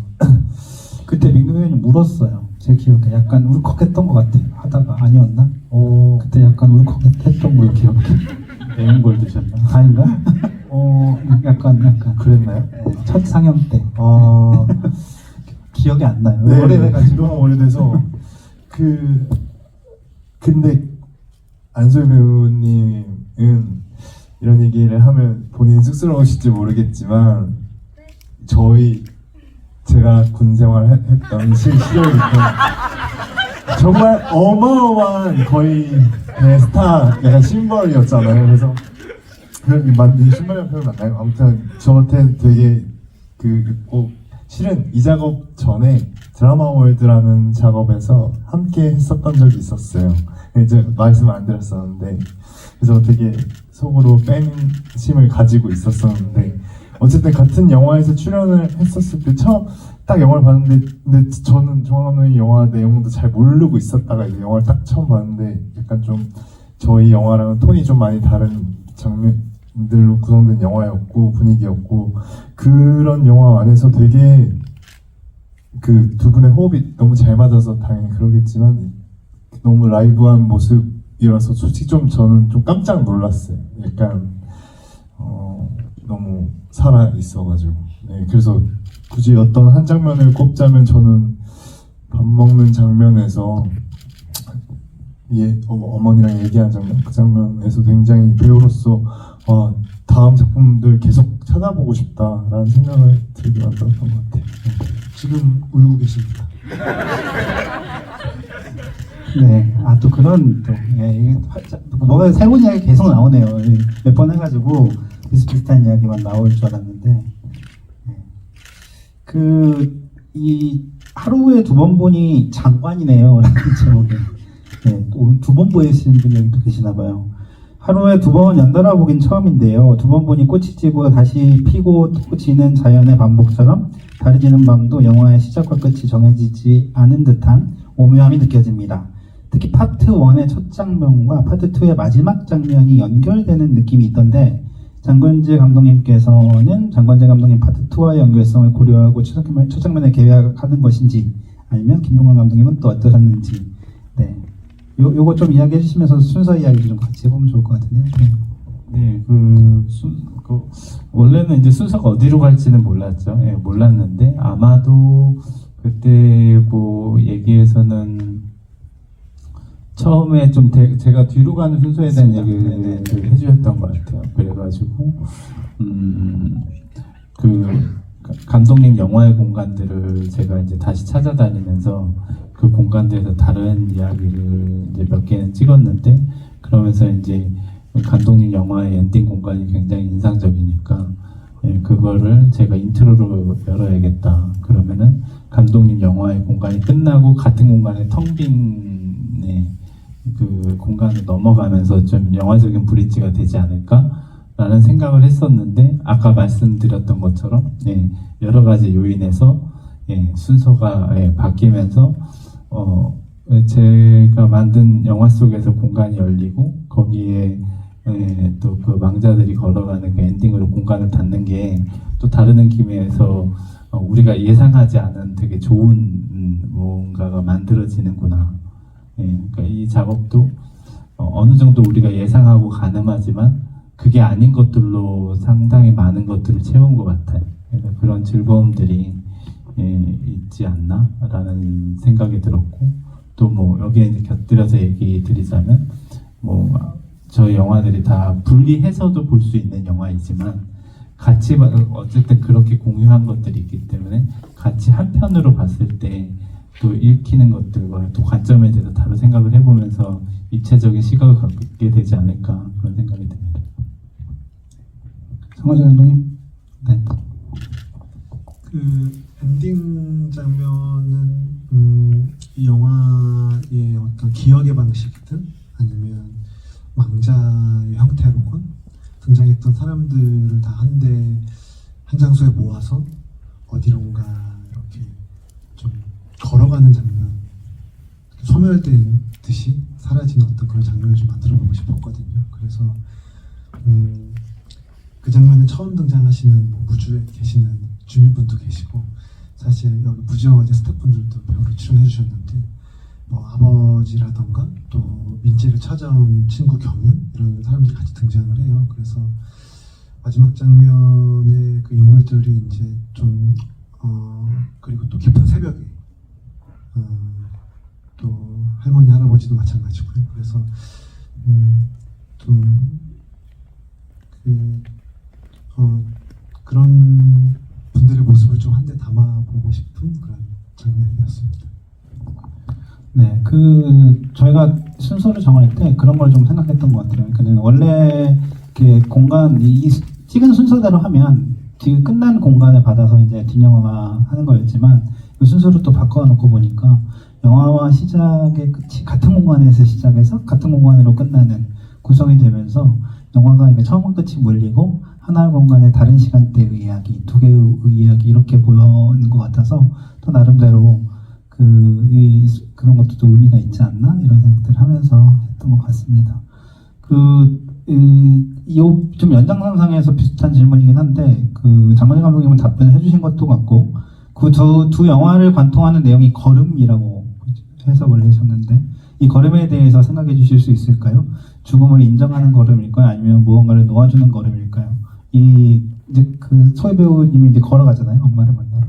그때 민규 의원님 울었어요. 제 기억에 약간 울컥했던 것 같아요. 하다가 아니었나? 그때 약간 울컥했던 걸로 기억해. 매운걸 드셨나? 아닌가? 약간 그랬나요? 네, 첫 상영 때 기억이 안 나요. 네, 오래돼가지고. 너무 오래돼서 근데 안소희 배우님은 이런 얘기를 하면 본인 쑥스러우실지 모르겠지만 제가 군 생활했던 시절이니까 정말 어마어마한 거의 대스타 약간 심벌이었잖아요. 그래서 이 심벌이라는 표현 맞나요? 아무튼 저한테 되게 꼭 실은 이 작업 전에 드라마 월드라는 작업에서 함께 했었던 적이 있었어요. 이제 말씀 안 드렸었는데 그래서 되게 속으로 팬심을 가지고 있었었는데 어쨌든 같은 영화에서 출연을 했었을 때 처음 딱 영화를 봤는데 근데 저는 종합의 영화 내용도 잘 모르고 있었다가 이제 영화를 딱 처음 봤는데 약간 좀 저희 영화랑은 톤이 좀 많이 다른 장면들로 구성된 영화였고 분위기였고 그런 영화 안에서 되게 그 두 분의 호흡이 너무 잘 맞아서 당연히 그러겠지만 너무 라이브한 모습이라서 솔직히 좀 저는 좀 깜짝 놀랐어요. 약간 너무 살아 있어가지고 네, 그래서 굳이 어떤 한 장면을 꼽자면 저는 밥 먹는 장면에서 어머니랑 얘기한 장면 그 장면에서 굉장히 배우로서 다음 작품들 계속 찾아보고 싶다라는 생각을 들게 만들었던 것 같아요. 지금 울고 계십니다. 네, 아 또 그런 또 이게 뭐가 새로운 이야기 계속 나오네요. 몇 번 해가지고 비슷비슷한 이야기만 나올 줄 알았는데 그 이 하루에 2번 보니 장관이네요라는 제목에 또 2번 보시는 분이 여기 또 계시나 봐요. 하루에 2번 연달아 보긴 처음인데요. 2번 보니 꽃이 지고 다시 피고 또 지는 자연의 반복처럼 달해지는 밤도 영화의 시작과 끝이 정해지지 않은 듯한 오묘함이 느껴집니다. 특히 파트 1의 첫 장면과 파트 2의 마지막 장면이 연결되는 느낌이 있던데 장건재 감독님께서는 장건재 감독님 파트 2와의 연결성을 고려하고 첫 장면에 계약하는 것인지 아니면 김종관 감독님은 또 어떠셨는지 요거 좀 이야기해 주시면서 순서 이야기를 좀 같이 해보면 좋을 것 같은데요. 네, 원래는 이제 순서가 어디로 갈지는 몰랐죠. 몰랐는데 아마도 그때 뭐 얘기에서는 처음에 좀 제가 뒤로 가는 순서에 대한 얘기를 해주셨던 것 같아요. 그래가지고 감독님 영화의 공간들을 제가 이제 다시 찾아다니면서 그 공간들에서 다른 이야기를 이제 몇 개는 찍었는데 그러면서 이제 감독님 영화의 엔딩 공간이 굉장히 인상적이니까 그거를 제가 인트로로 열어야겠다. 그러면은 감독님 영화의 공간이 끝나고 같은 공간에 텅 빈 그 공간을 넘어가면서 좀 영화적인 브릿지가 되지 않을까라는 생각을 했었는데 아까 말씀드렸던 것처럼 여러 가지 요인에서 순서가 바뀌면서 제가 만든 영화 속에서 공간이 열리고 거기에 또 그 망자들이 걸어가는 그 엔딩으로 공간을 닫는 게 또 다른 느낌에서 우리가 예상하지 않은 되게 좋은 뭔가가 만들어지는구나. 그러니까 이 작업도 어느 정도 우리가 예상하고 가늠하지만 그게 아닌 것들로 상당히 많은 것들을 채운 것 같아요. 그래서 그런 즐거움들이 있지 않나라는 생각이 들었고 또 뭐 여기에 이제 곁들여서 얘기 드리자면 뭐 저희 영화들이 다 분리해서도 볼 수 있는 영화이지만 같이 어쨌든 그렇게 공유한 것들이 있기 때문에 같이 한 편으로 봤을 때 또 읽히는 것들과 또 관점에 대해서 다른 생각을 해보면서 입체적인 시각을 갖게 되지 않을까 그런 생각이 듭니다. 장건재 감독님? 네. 그 엔딩 장면은 이 영화의 어떤 기억의 방식이든 아니면 망자의 형태로건 등장했던 사람들을 다 한 장소에 모아서 어디론가 이렇게 좀 걸어가는 장면, 소멸된 듯이 사라지는 어떤 그런 장면을 좀 만들어보고 싶었거든요. 그래서 그 장면에 처음 등장하시는 뭐 무주에 계시는 주민분도 계시고 사실 여기 무지영화제 스태프분들도 배우로 출연해 주셨는데 뭐 아버지라던가 또 민재를 찾아온 친구 경윤 이런 사람들이 같이 등장을 해요. 그래서 마지막 장면에 그 인물들이 이제 좀 그리고 또 깊은 새벽에 또 할머니 할아버지도 마찬가지고요. 그래서 좀 그런 분들의 모습을 좀 한데 담아보고 싶은 그런 장면이었습니다. 네, 저희가 순서를 정할 때 그런 걸 좀 생각했던 것 같아요. 그러니까 원래 이렇게 이 찍은 순서대로 하면 지금 끝난 공간을 받아서 이제 뒷영화가 하는 거였지만 그 순서를 또 바꿔놓고 보니까 영화와 시작의 끝이 같은 공간에서 시작해서 같은 공간으로 끝나는 구성이 되면서 영화가 이게 처음과 끝이 물리고 하나의 공간의 다른 시간대의 이야기, 두 개의 이야기 이렇게 보여는 것 같아서 또 나름대로 그런 것도 또 의미가 있지 않나 이런 생각들을 하면서 했던 것 같습니다. 좀 연장선상에서 비슷한 질문이긴 한데 장건재 감독님은 답변을 해주신 것도 같고 그 두 영화를 관통하는 내용이 걸음이라고 해석을 하셨는데 이 걸음에 대해서 생각해 주실 수 있을까요? 죽음을 인정하는 걸음일까요? 아니면 무언가를 놓아주는 걸음일까요? 이제 소희 배우님이 이제 걸어가잖아요. 엄마를 만나러.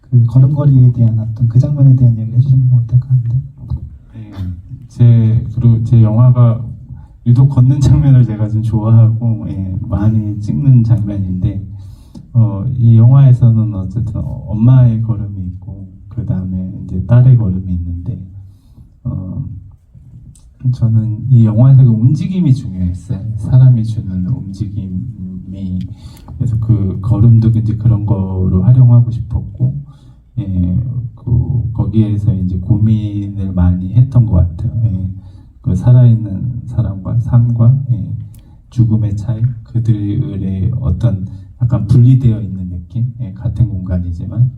그 걸음걸이에 대한 어떤 그 장면에 대한 얘기를 해주시면 어떨까 하는데. 그리고 제 영화가 유독 걷는 장면을 제가 좀 좋아하고 많이 찍는 장면인데 이 영화에서는 어쨌든 엄마의 걸음이 있고 그 다음에 이제 딸의 걸음이 있는데 저는 이 영화에서 그 움직임이 중요했어요. 사람이 주는 움직임이 그래서 그 걸음도 이제 그런 거로 활용하고 싶었고 거기에서 이제 고민을 많이 했던 것 같아요. 그 살아있는 사람과 삶과 죽음의 차이, 그들의 어떤 약간 분리되어 있는 느낌, 같은 공간이지만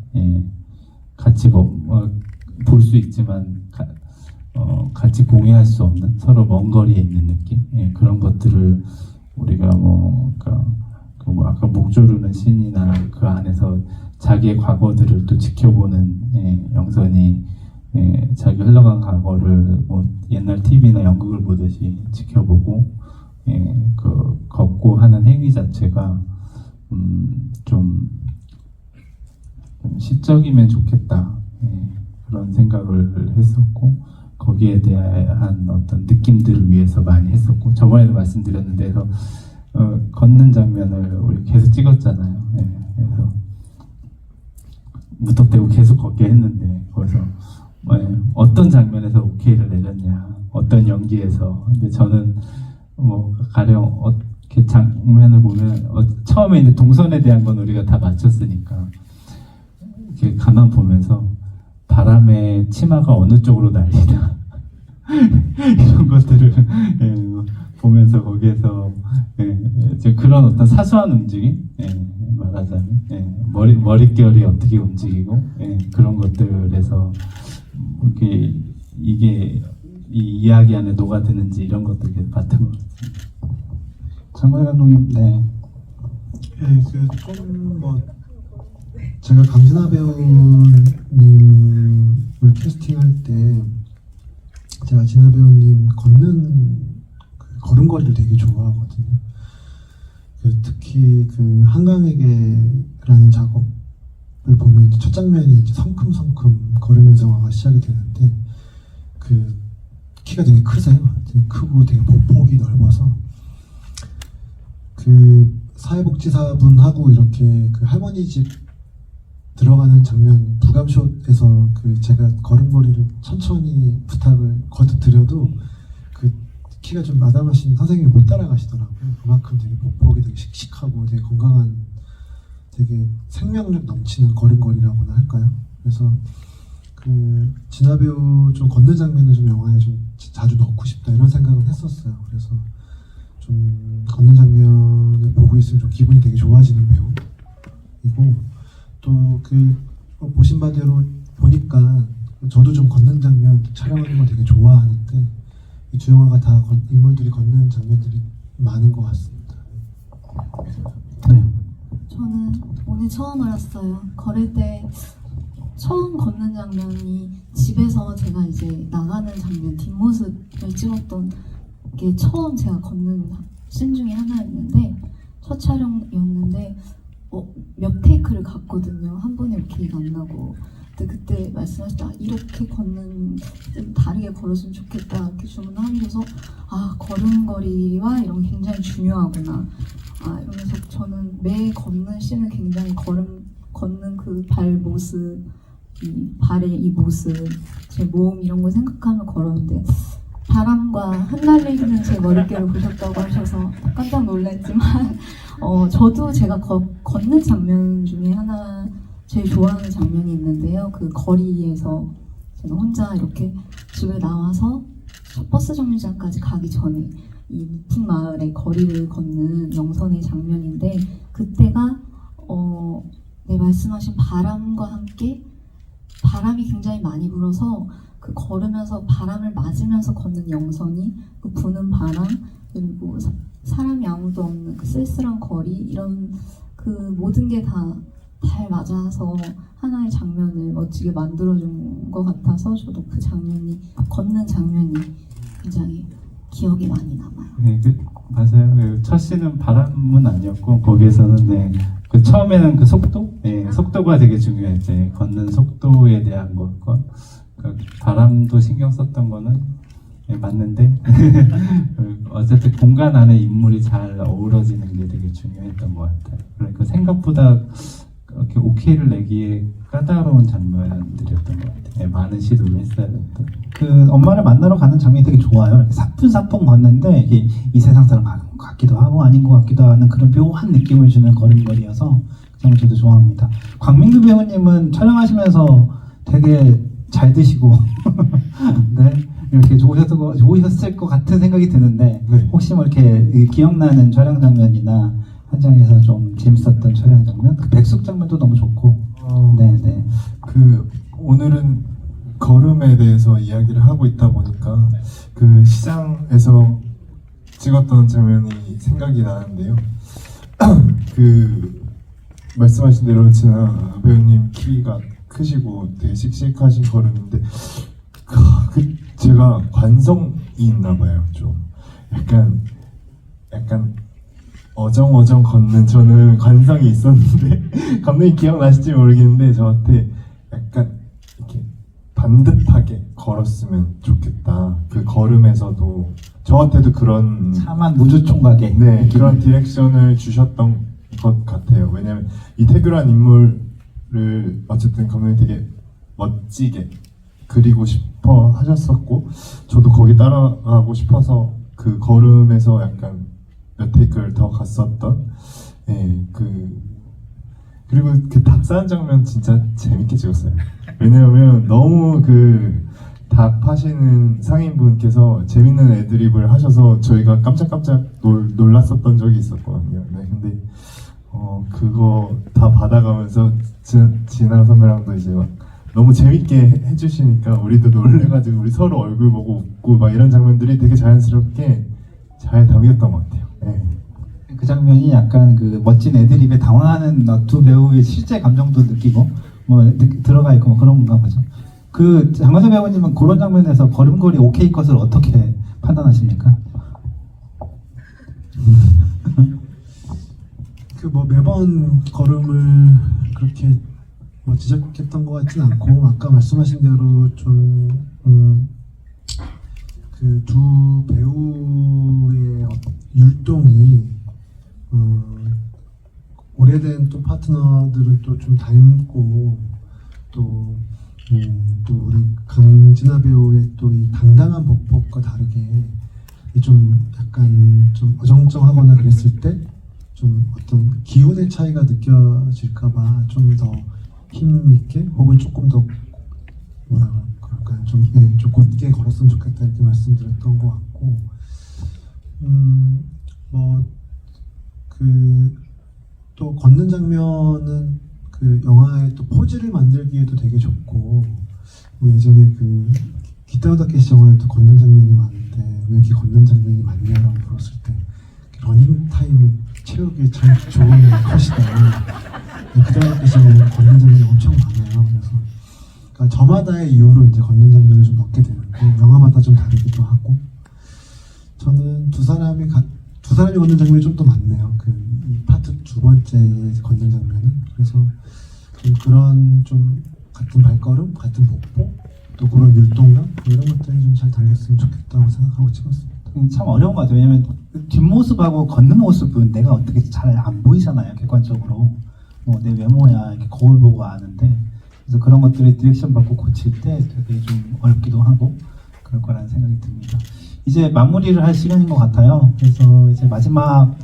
같이 볼 수 있지만 같이 공유할 수 없는 서로 먼 거리에 있는 느낌, 그런 것들을 우리가 아까 목 조르는 씬이나 그 안에서 자기의 과거들을 또 지켜보는 영선이 자기 흘러간 과거를 뭐 옛날 TV나 연극을 보듯이 지켜보고 그 걷고 하는 행위 자체가 좀 시적이면 좋겠다 그런 생각을 했었고 거기에 대한 어떤 느낌들을 위해서 많이 했었고 저번에도 말씀드렸는데 그래서 걷는 장면을 우리 계속 찍었잖아요. 그래서 무턱대고 계속 걷게 했는데 거기서 어떤 장면에서 오케이를 내렸냐, 어떤 연기에서. 근데 저는 뭐 가령 이렇게 장면을 보면 처음에 이제 동선에 대한 건 우리가 다 맞췄으니까 이렇게 가만 보면서 바람에 치마가 어느 쪽으로 날리나 이런 것들을 보면서 거기에서 그런 어떤 사소한 움직임, 말하자면 머릿결이 어떻게 움직이고 그런 것들에서 이게 이 이야기 안에 녹아드는지 이런 것들 계속 봤던 것 같습니다. 장건희 감독님, 네. 좀 제가 강진아 배우님을 캐스팅할 때 제가 진아 배우님 걷는 그 걸음걸이를 되게 좋아하거든요. 특히 그 한강에게라는 작업을 보면 첫 장면이 이제 성큼성큼 걸으면서 영화가 시작이 되는데 그 키가 되게 크세요. 되게 크고 되게 보폭이 넓어서 그 사회복지사분하고 이렇게 그 할머니 집 들어가는 장면 부감숏에서 그 제가 걸음걸이를 천천히 부탁을 거듭 드려도 그 키가 좀 마담하신 선생님이 못 따라가시더라고요. 그만큼 되게 보폭이 되게 씩씩하고 되게 건강한 되게 생명력 넘치는 걸음걸이라고나 할까요? 그래서 그 진아 배우 좀 걷는 장면을 좀 영화에 좀 자주 넣고 싶다 이런 생각은 했었어요. 그래서 좀 걷는 장면을 보고 있으면 좀 기분이 되게 좋아지는 배우이고 또 그 보신 바대로 보니까 저도 좀 걷는 장면 촬영하는 걸 되게 좋아하는데 이 두 영화가 다 인물들이 걷는 장면들이 많은 것 같습니다. 네. 저는 오늘 처음 알았어요. 걸을 때 처음 걷는 장면이 집에서 제가 이제 나가는 장면 뒷모습을 찍었던 게 처음 제가 걷는 씬 중에 하나였는데 첫 촬영이었는데 몇 테이크를 갔거든요. 한 번에 오케이가 안 나고. 근데 그때 말씀하셨다. 이렇게 걷는 좀 다르게 걸었으면 좋겠다 이렇게 주문하면서 걸음걸이와 이런 게 굉장히 중요하구나. 이러면서 저는 매 걷는 씬을 굉장히 걷는 그 발 모습, 이 발의 이 모습, 제 몸 이런 걸 생각하며 걸었는데 바람과 흩날리는 제 머릿결을 보셨다고 하셔서 깜짝 놀랐지만 저도 제가 걷는 장면 중에 하나 제일 좋아하는 장면이 있는데요. 그 거리에서 제가 혼자 이렇게 집에 나와서 버스 정류장까지 가기 전에 이 무풍 마을의 거리를 걷는 영선의 장면인데 그때가 말씀하신 바람과 함께 바람이 굉장히 많이 불어서 그 걸으면서 바람을 맞으면서 걷는 영선이 그 부는 바람 그리고 사람이 아무도 없는 그 쓸쓸한 거리 이런 그 모든 게 다 잘 맞아서 하나의 장면을 멋지게 만들어준 것 같아서 저도 그 장면이 걷는 장면이 굉장히 기억이 많이 남아요. 네, 맞아요. 첫 씬은 바람은 아니었고 거기에서는 그 처음에는 그 속도, 속도가 되게 중요했지. 걷는 속도에 대한 것과 그 바람도 신경 썼던 거는 예, 맞는데 어쨌든 공간 안에 인물이 잘 어우러지는 게 되게 중요했던 것 같아요. 그러니까 생각보다 이렇게 오케이를 내기에 까다로운 장면들이었던 것 같아요. 예, 많은 시도를 했어야 됐던. 그 엄마를 만나러 가는 장면이 되게 좋아요. 이렇게 사뿐사뿐 걷는데 이게 이 세상 사람 같기도 하고 아닌 것 같기도 하는 그런 묘한 느낌을 주는 걸음걸이여서 그 장면 저도 좋아합니다. 광민규 배우님은 촬영하시면서 되게 잘 드시고 네, 이렇게 좋으셨을 것 같은 생각이 드는데 네. 혹시 뭐 이렇게 기억나는 촬영 장면이나 현장에서 좀 재밌었던 촬영 장면? 그 백숙 장면도 너무 좋고 네네. 그 오늘은 걸음에 대해서 이야기를 하고 있다 보니까 그 시장에서 찍었던 장면이 생각이 나는데요. 그 말씀하신 대로 진아 배우님 키가 크시고 되게 씩씩하신 걸음인데 그 제가 관성이 있나 봐요. 좀 약간 어정어정 걷는 저는 관성이 있었는데 감독님 기억나실지 모르겠는데 저한테 약간 이렇게 반듯하게 걸었으면 좋겠다. 그 걸음에서도 저한테도 그런 참한 무주총각의 네 그런 디렉션을 주셨던 것 같아요. 왜냐면 이태규란 인물을 어쨌든 감독님 되게 멋지게 그리고 싶어 하셨었고 저도 거기 따라가고 싶어서 그 걸음에서 약간 몇 테이크를 더 갔었던 그리고 그 닭 사는 장면 진짜 재밌게 찍었어요. 왜냐면 너무 그 닭 파시는 상인분께서 재밌는 애드립을 하셔서 저희가 깜짝깜짝 놀랐었던 적이 있었거든요. 네, 근데 그거 다 받아가면서 진아 선배랑도 이제 막 너무 재밌게 해주시니까 우리도 놀래가지고 우리 서로 얼굴 보고 웃고 막 이런 장면들이 되게 자연스럽게 잘 담겼던 것 같아요. 네. 그 장면이 약간 그 멋진 애드립에 당황하는 두 배우의 실제 감정도 느끼고 뭐 들어가 있고 뭐 그런 건가 보죠. 그 장건석 배우님은 그런 장면에서 걸음걸이 오케이 컷을 어떻게 판단하십니까? 그 뭐 매번 걸음을 그렇게 뭐 지적했던 것 같진 않고 아까 말씀하신 대로 좀 그 두 배우의 율동이 오래된 또 파트너들은 또 좀 닮고 또 우리 강진아 배우의 또 이 당당한 복복과 다르게 좀 약간 좀 어정쩡하거나 그랬을 때 좀 어떤 기운의 차이가 느껴질까봐 좀 더 힘있게 혹은 조금 더 뭐라 그럴까요? 좀 곧게 걸었으면 좋겠다 이렇게 말씀드렸던 것 같고 뭐 그 또 걷는 장면은 그 영화의 또 포즈를 만들기에도 되게 좋고 뭐 예전에 그 기타오다케 시정원에도 걷는 장면이 많은데 왜 이렇게 걷는 장면이 많냐라고 물었을 때 러닝 타임을 채우기 참 좋은 컷이다. 기타오다케 시정원에 걷는 장면이 엄청 많아요. 그래서 그러니까 저마다의 이유로 이제 걷는 장면을 좀 넣게 되는데 영화마다 좀 다르기도 하고 저는 두 사람이 걷는 장면이 좀 더 많네요. 이 파트 두 번째 걷는 장면은 그래서 좀 그런 좀 같은 발걸음, 같은 복부, 또 그런 율동감 뭐 이런 것들이 좀 잘 달렸으면 좋겠다고 생각하고 찍었습니다. 참 어려운 것 같아요. 왜냐면 뒷모습하고 걷는 모습은 내가 어떻게 잘 안 보이잖아요. 객관적으로 뭐 내 외모야 이렇게 거울 보고 아는데 그래서 그런 것들을 디렉션 받고 고칠 때 되게 좀 어렵기도 하고 그럴 거라는 생각이 듭니다. 이제 마무리를 할 시간인 것 같아요. 그래서 이제 마지막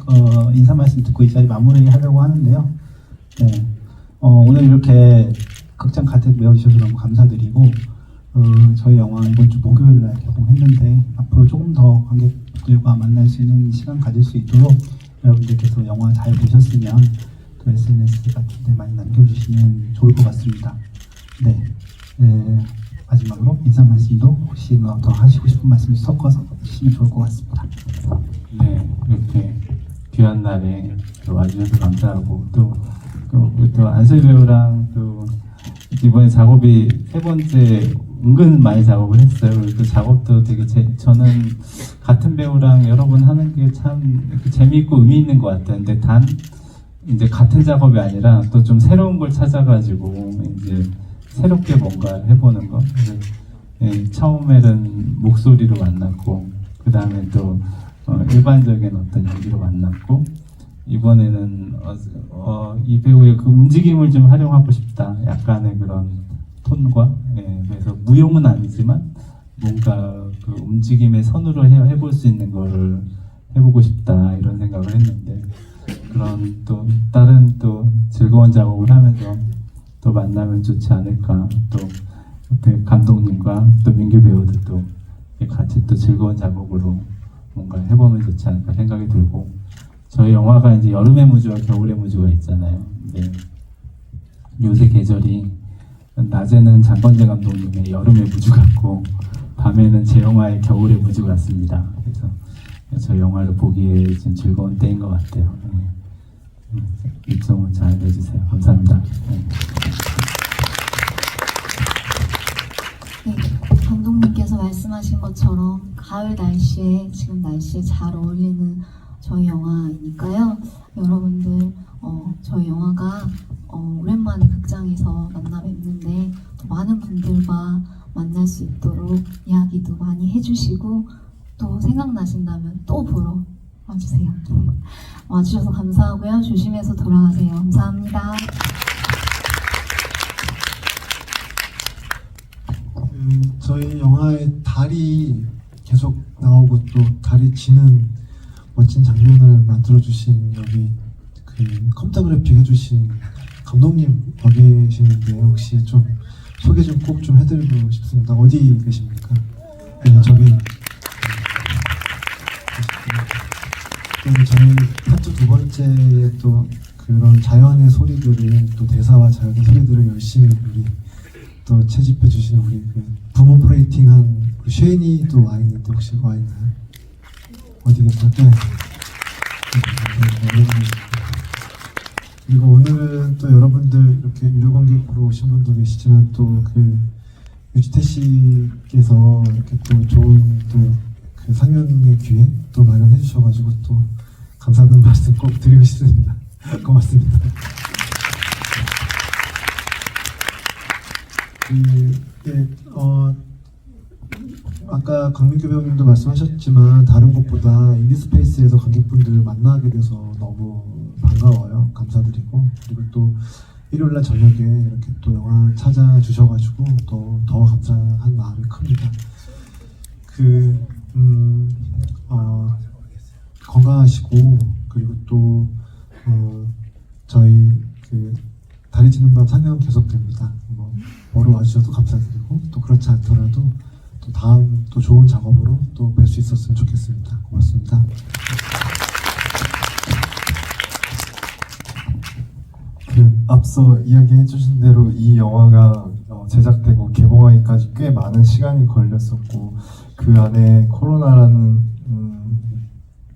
인사 말씀 듣고 이 자리 마무리하려고 하는데요. 네. 오늘 이렇게 극장 가득 메워주셔서 너무 감사드리고 저희 영화 이번 주 목요일날 개봉했는데 앞으로 조금 더 관객들과 만날 수 있는 시간 가질 수 있도록 여러분들께서 영화 잘 보셨으면 또 SNS 같은 데 많이 남겨주시면 좋을 것 같습니다. 네. 마지막으로 인사 말씀도 혹시 뭐 더 하시고 싶은 말씀 섞어서 해주시면 좋을 것 같습니다. 네, 이렇게 귀한 날에 와주셔서 감사하고 또 안슬 배우랑 또 이번에 작업이 세 번째 은근 많이 작업을 했어요. 그리고 그 작업도 되게 저는 같은 배우랑 여러 번 하는 게 참 재미있고 의미 있는 것 같아요. 근데 단 이제 같은 작업이 아니라 또 좀 새로운 걸 찾아가지고 이제 새롭게 뭔가 해보는 거. 처음에는 목소리로 만났고 그 다음에 또 일반적인 어떤 연기로 만났고 이번에는 이 배우의 그 움직임을 좀 활용하고 싶다. 약간의 그런 톤과 그래서 무용은 아니지만 뭔가 그 움직임의 선으로 해볼 수 있는 걸 해보고 싶다 이런 생각을 했는데 그런 또 다른 또 즐거운 작업을 하면서 또 만나면 좋지 않을까 또 그 감독님과 또 민규 배우들도 같이 또 즐거운 작업으로 뭔가 해보면 좋지 않을까 생각이 들고 저희 영화가 이제 여름의 무주와 겨울의 무주가 있잖아요. 근데 요새 계절이 낮에는 장건재 감독님의 여름의 무주 같고 밤에는 제 영화의 겨울의 무주 같습니다. 그래서 저 영화를 보기에 지금 즐거운 때인 것 같아요. 입소문 잘 해주세요. 감사합니다. 네, 감독님께서 말씀하신 것처럼 가을 날씨에 지금 날씨에 잘 어울리는 저희 영화이니까요. 여러분들 저희 영화가 오랜만에 극장에서 만나 뵙는데 또 많은 분들과 만날 수 있도록 이야기도 많이 해주시고 또 생각나신다면 또 보러 와주세요. 와주셔서 감사하고요. 조심해서 돌아가세요. 감사합니다. 저희 영화에 달이 계속 나오고 또 달이 지는 멋진 장면을 만들어주신 여기 그 컴퓨터 그래픽 해주신 감독님 와 계시는데 혹시 좀 소개 좀 꼭 좀 해드리고 싶습니다. 어디 계십니까? 네, 저기 저희 파트 두 번째에 또 그런 자연의 소리들을 또 대사와 자연의 소리들을 열심히 우리 또 채집해 주시는 우리 그 붐 오퍼레이팅한 우리 쉐인이도 와 있는데 혹시 와 있나요? 어디 계세요? 네. 그리고 오늘은 또 여러분들 이렇게 유료 관객으로 오신 분도 계시지만 또 그 유지태 씨께서 이렇게 또 좋은 또 그 상영의 기회 또 마련해 주셔가지고 또 감사하다는 말씀 꼭 드리고 싶습니다. 고맙습니다. 아까 강민규 배우님도 말씀하셨지만 다른 곳보다 인디스페이스에서 관객분들을 만나게 돼서 너무 반가워요. 감사드리고 그리고 또 일요일날 저녁에 이렇게 또 영화 찾아주셔가지고 또 더 감사한 마음이 큽니다. 건강하시고 그리고 또 저희 그 달이 지는 밤 상영 계속됩니다. 보러 와주셔도 감사드리고 또 그렇지 않더라도 또 다음 또 좋은 작업으로 또 뵐 수 있었으면 좋겠습니다. 고맙습니다. 앞서 이야기해 주신 대로 이 영화가 제작되고 개봉하기까지 꽤 많은 시간이 걸렸었고 그 안에 코로나라는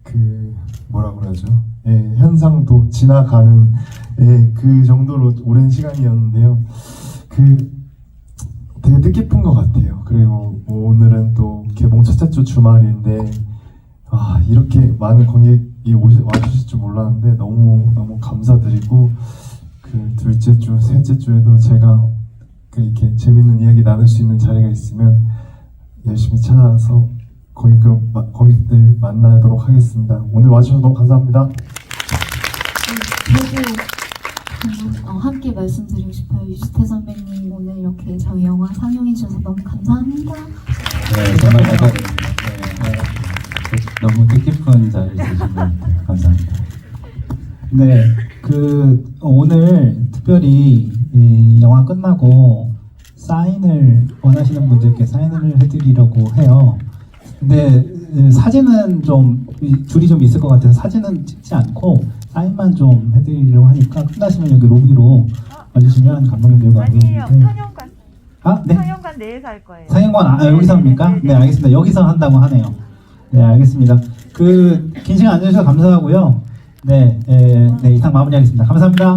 그 뭐라 그러죠? 현상도 지나가는 그 정도로 오랜 시간이었는데요. 되게 뜻깊은 것 같아요. 그리고 오늘은 또 개봉 첫째 주 주말인데 이렇게 많은 관객이 와주실 줄 몰랐는데 너무 감사드리고 그 둘째 주, 셋째 주에도 제가 이렇게 재밌는 이야기 나눌 수 있는 자리가 있으면 열심히 찾아와서 관객들 만나도록 하겠습니다. 오늘 와주셔서 너무 감사합니다. 그리고 함께 말씀드리고 싶어요. 유지태 선배님 오늘 이렇게 저희 영화 상영해 주셔서 너무 감사합니다. 네, 정말 감사드립니다. 너무 뜻깊은 자리를 주신 것 같아요. 감사합니다. 네, 오늘 특별히 이 영화 끝나고 사인을 원하시는 분들께 사인을 해드리려고 해요. 근데 사진은 좀 줄이 좀 있을 것 같아서 사진은 찍지 않고 사인만 좀 해드리려고 하니까 끝나시면 여기 로비로 와주시면 감독님들과 아니에요. 상영관. 네? 상영관 내에서 할 거예요. 상영관 여기서 합니까? 네, 알겠습니다. 여기서 한다고 하네요. 네, 알겠습니다. 긴 시간 앉아주셔서 감사하고요. 네, 이상 마무리하겠습니다. 감사합니다.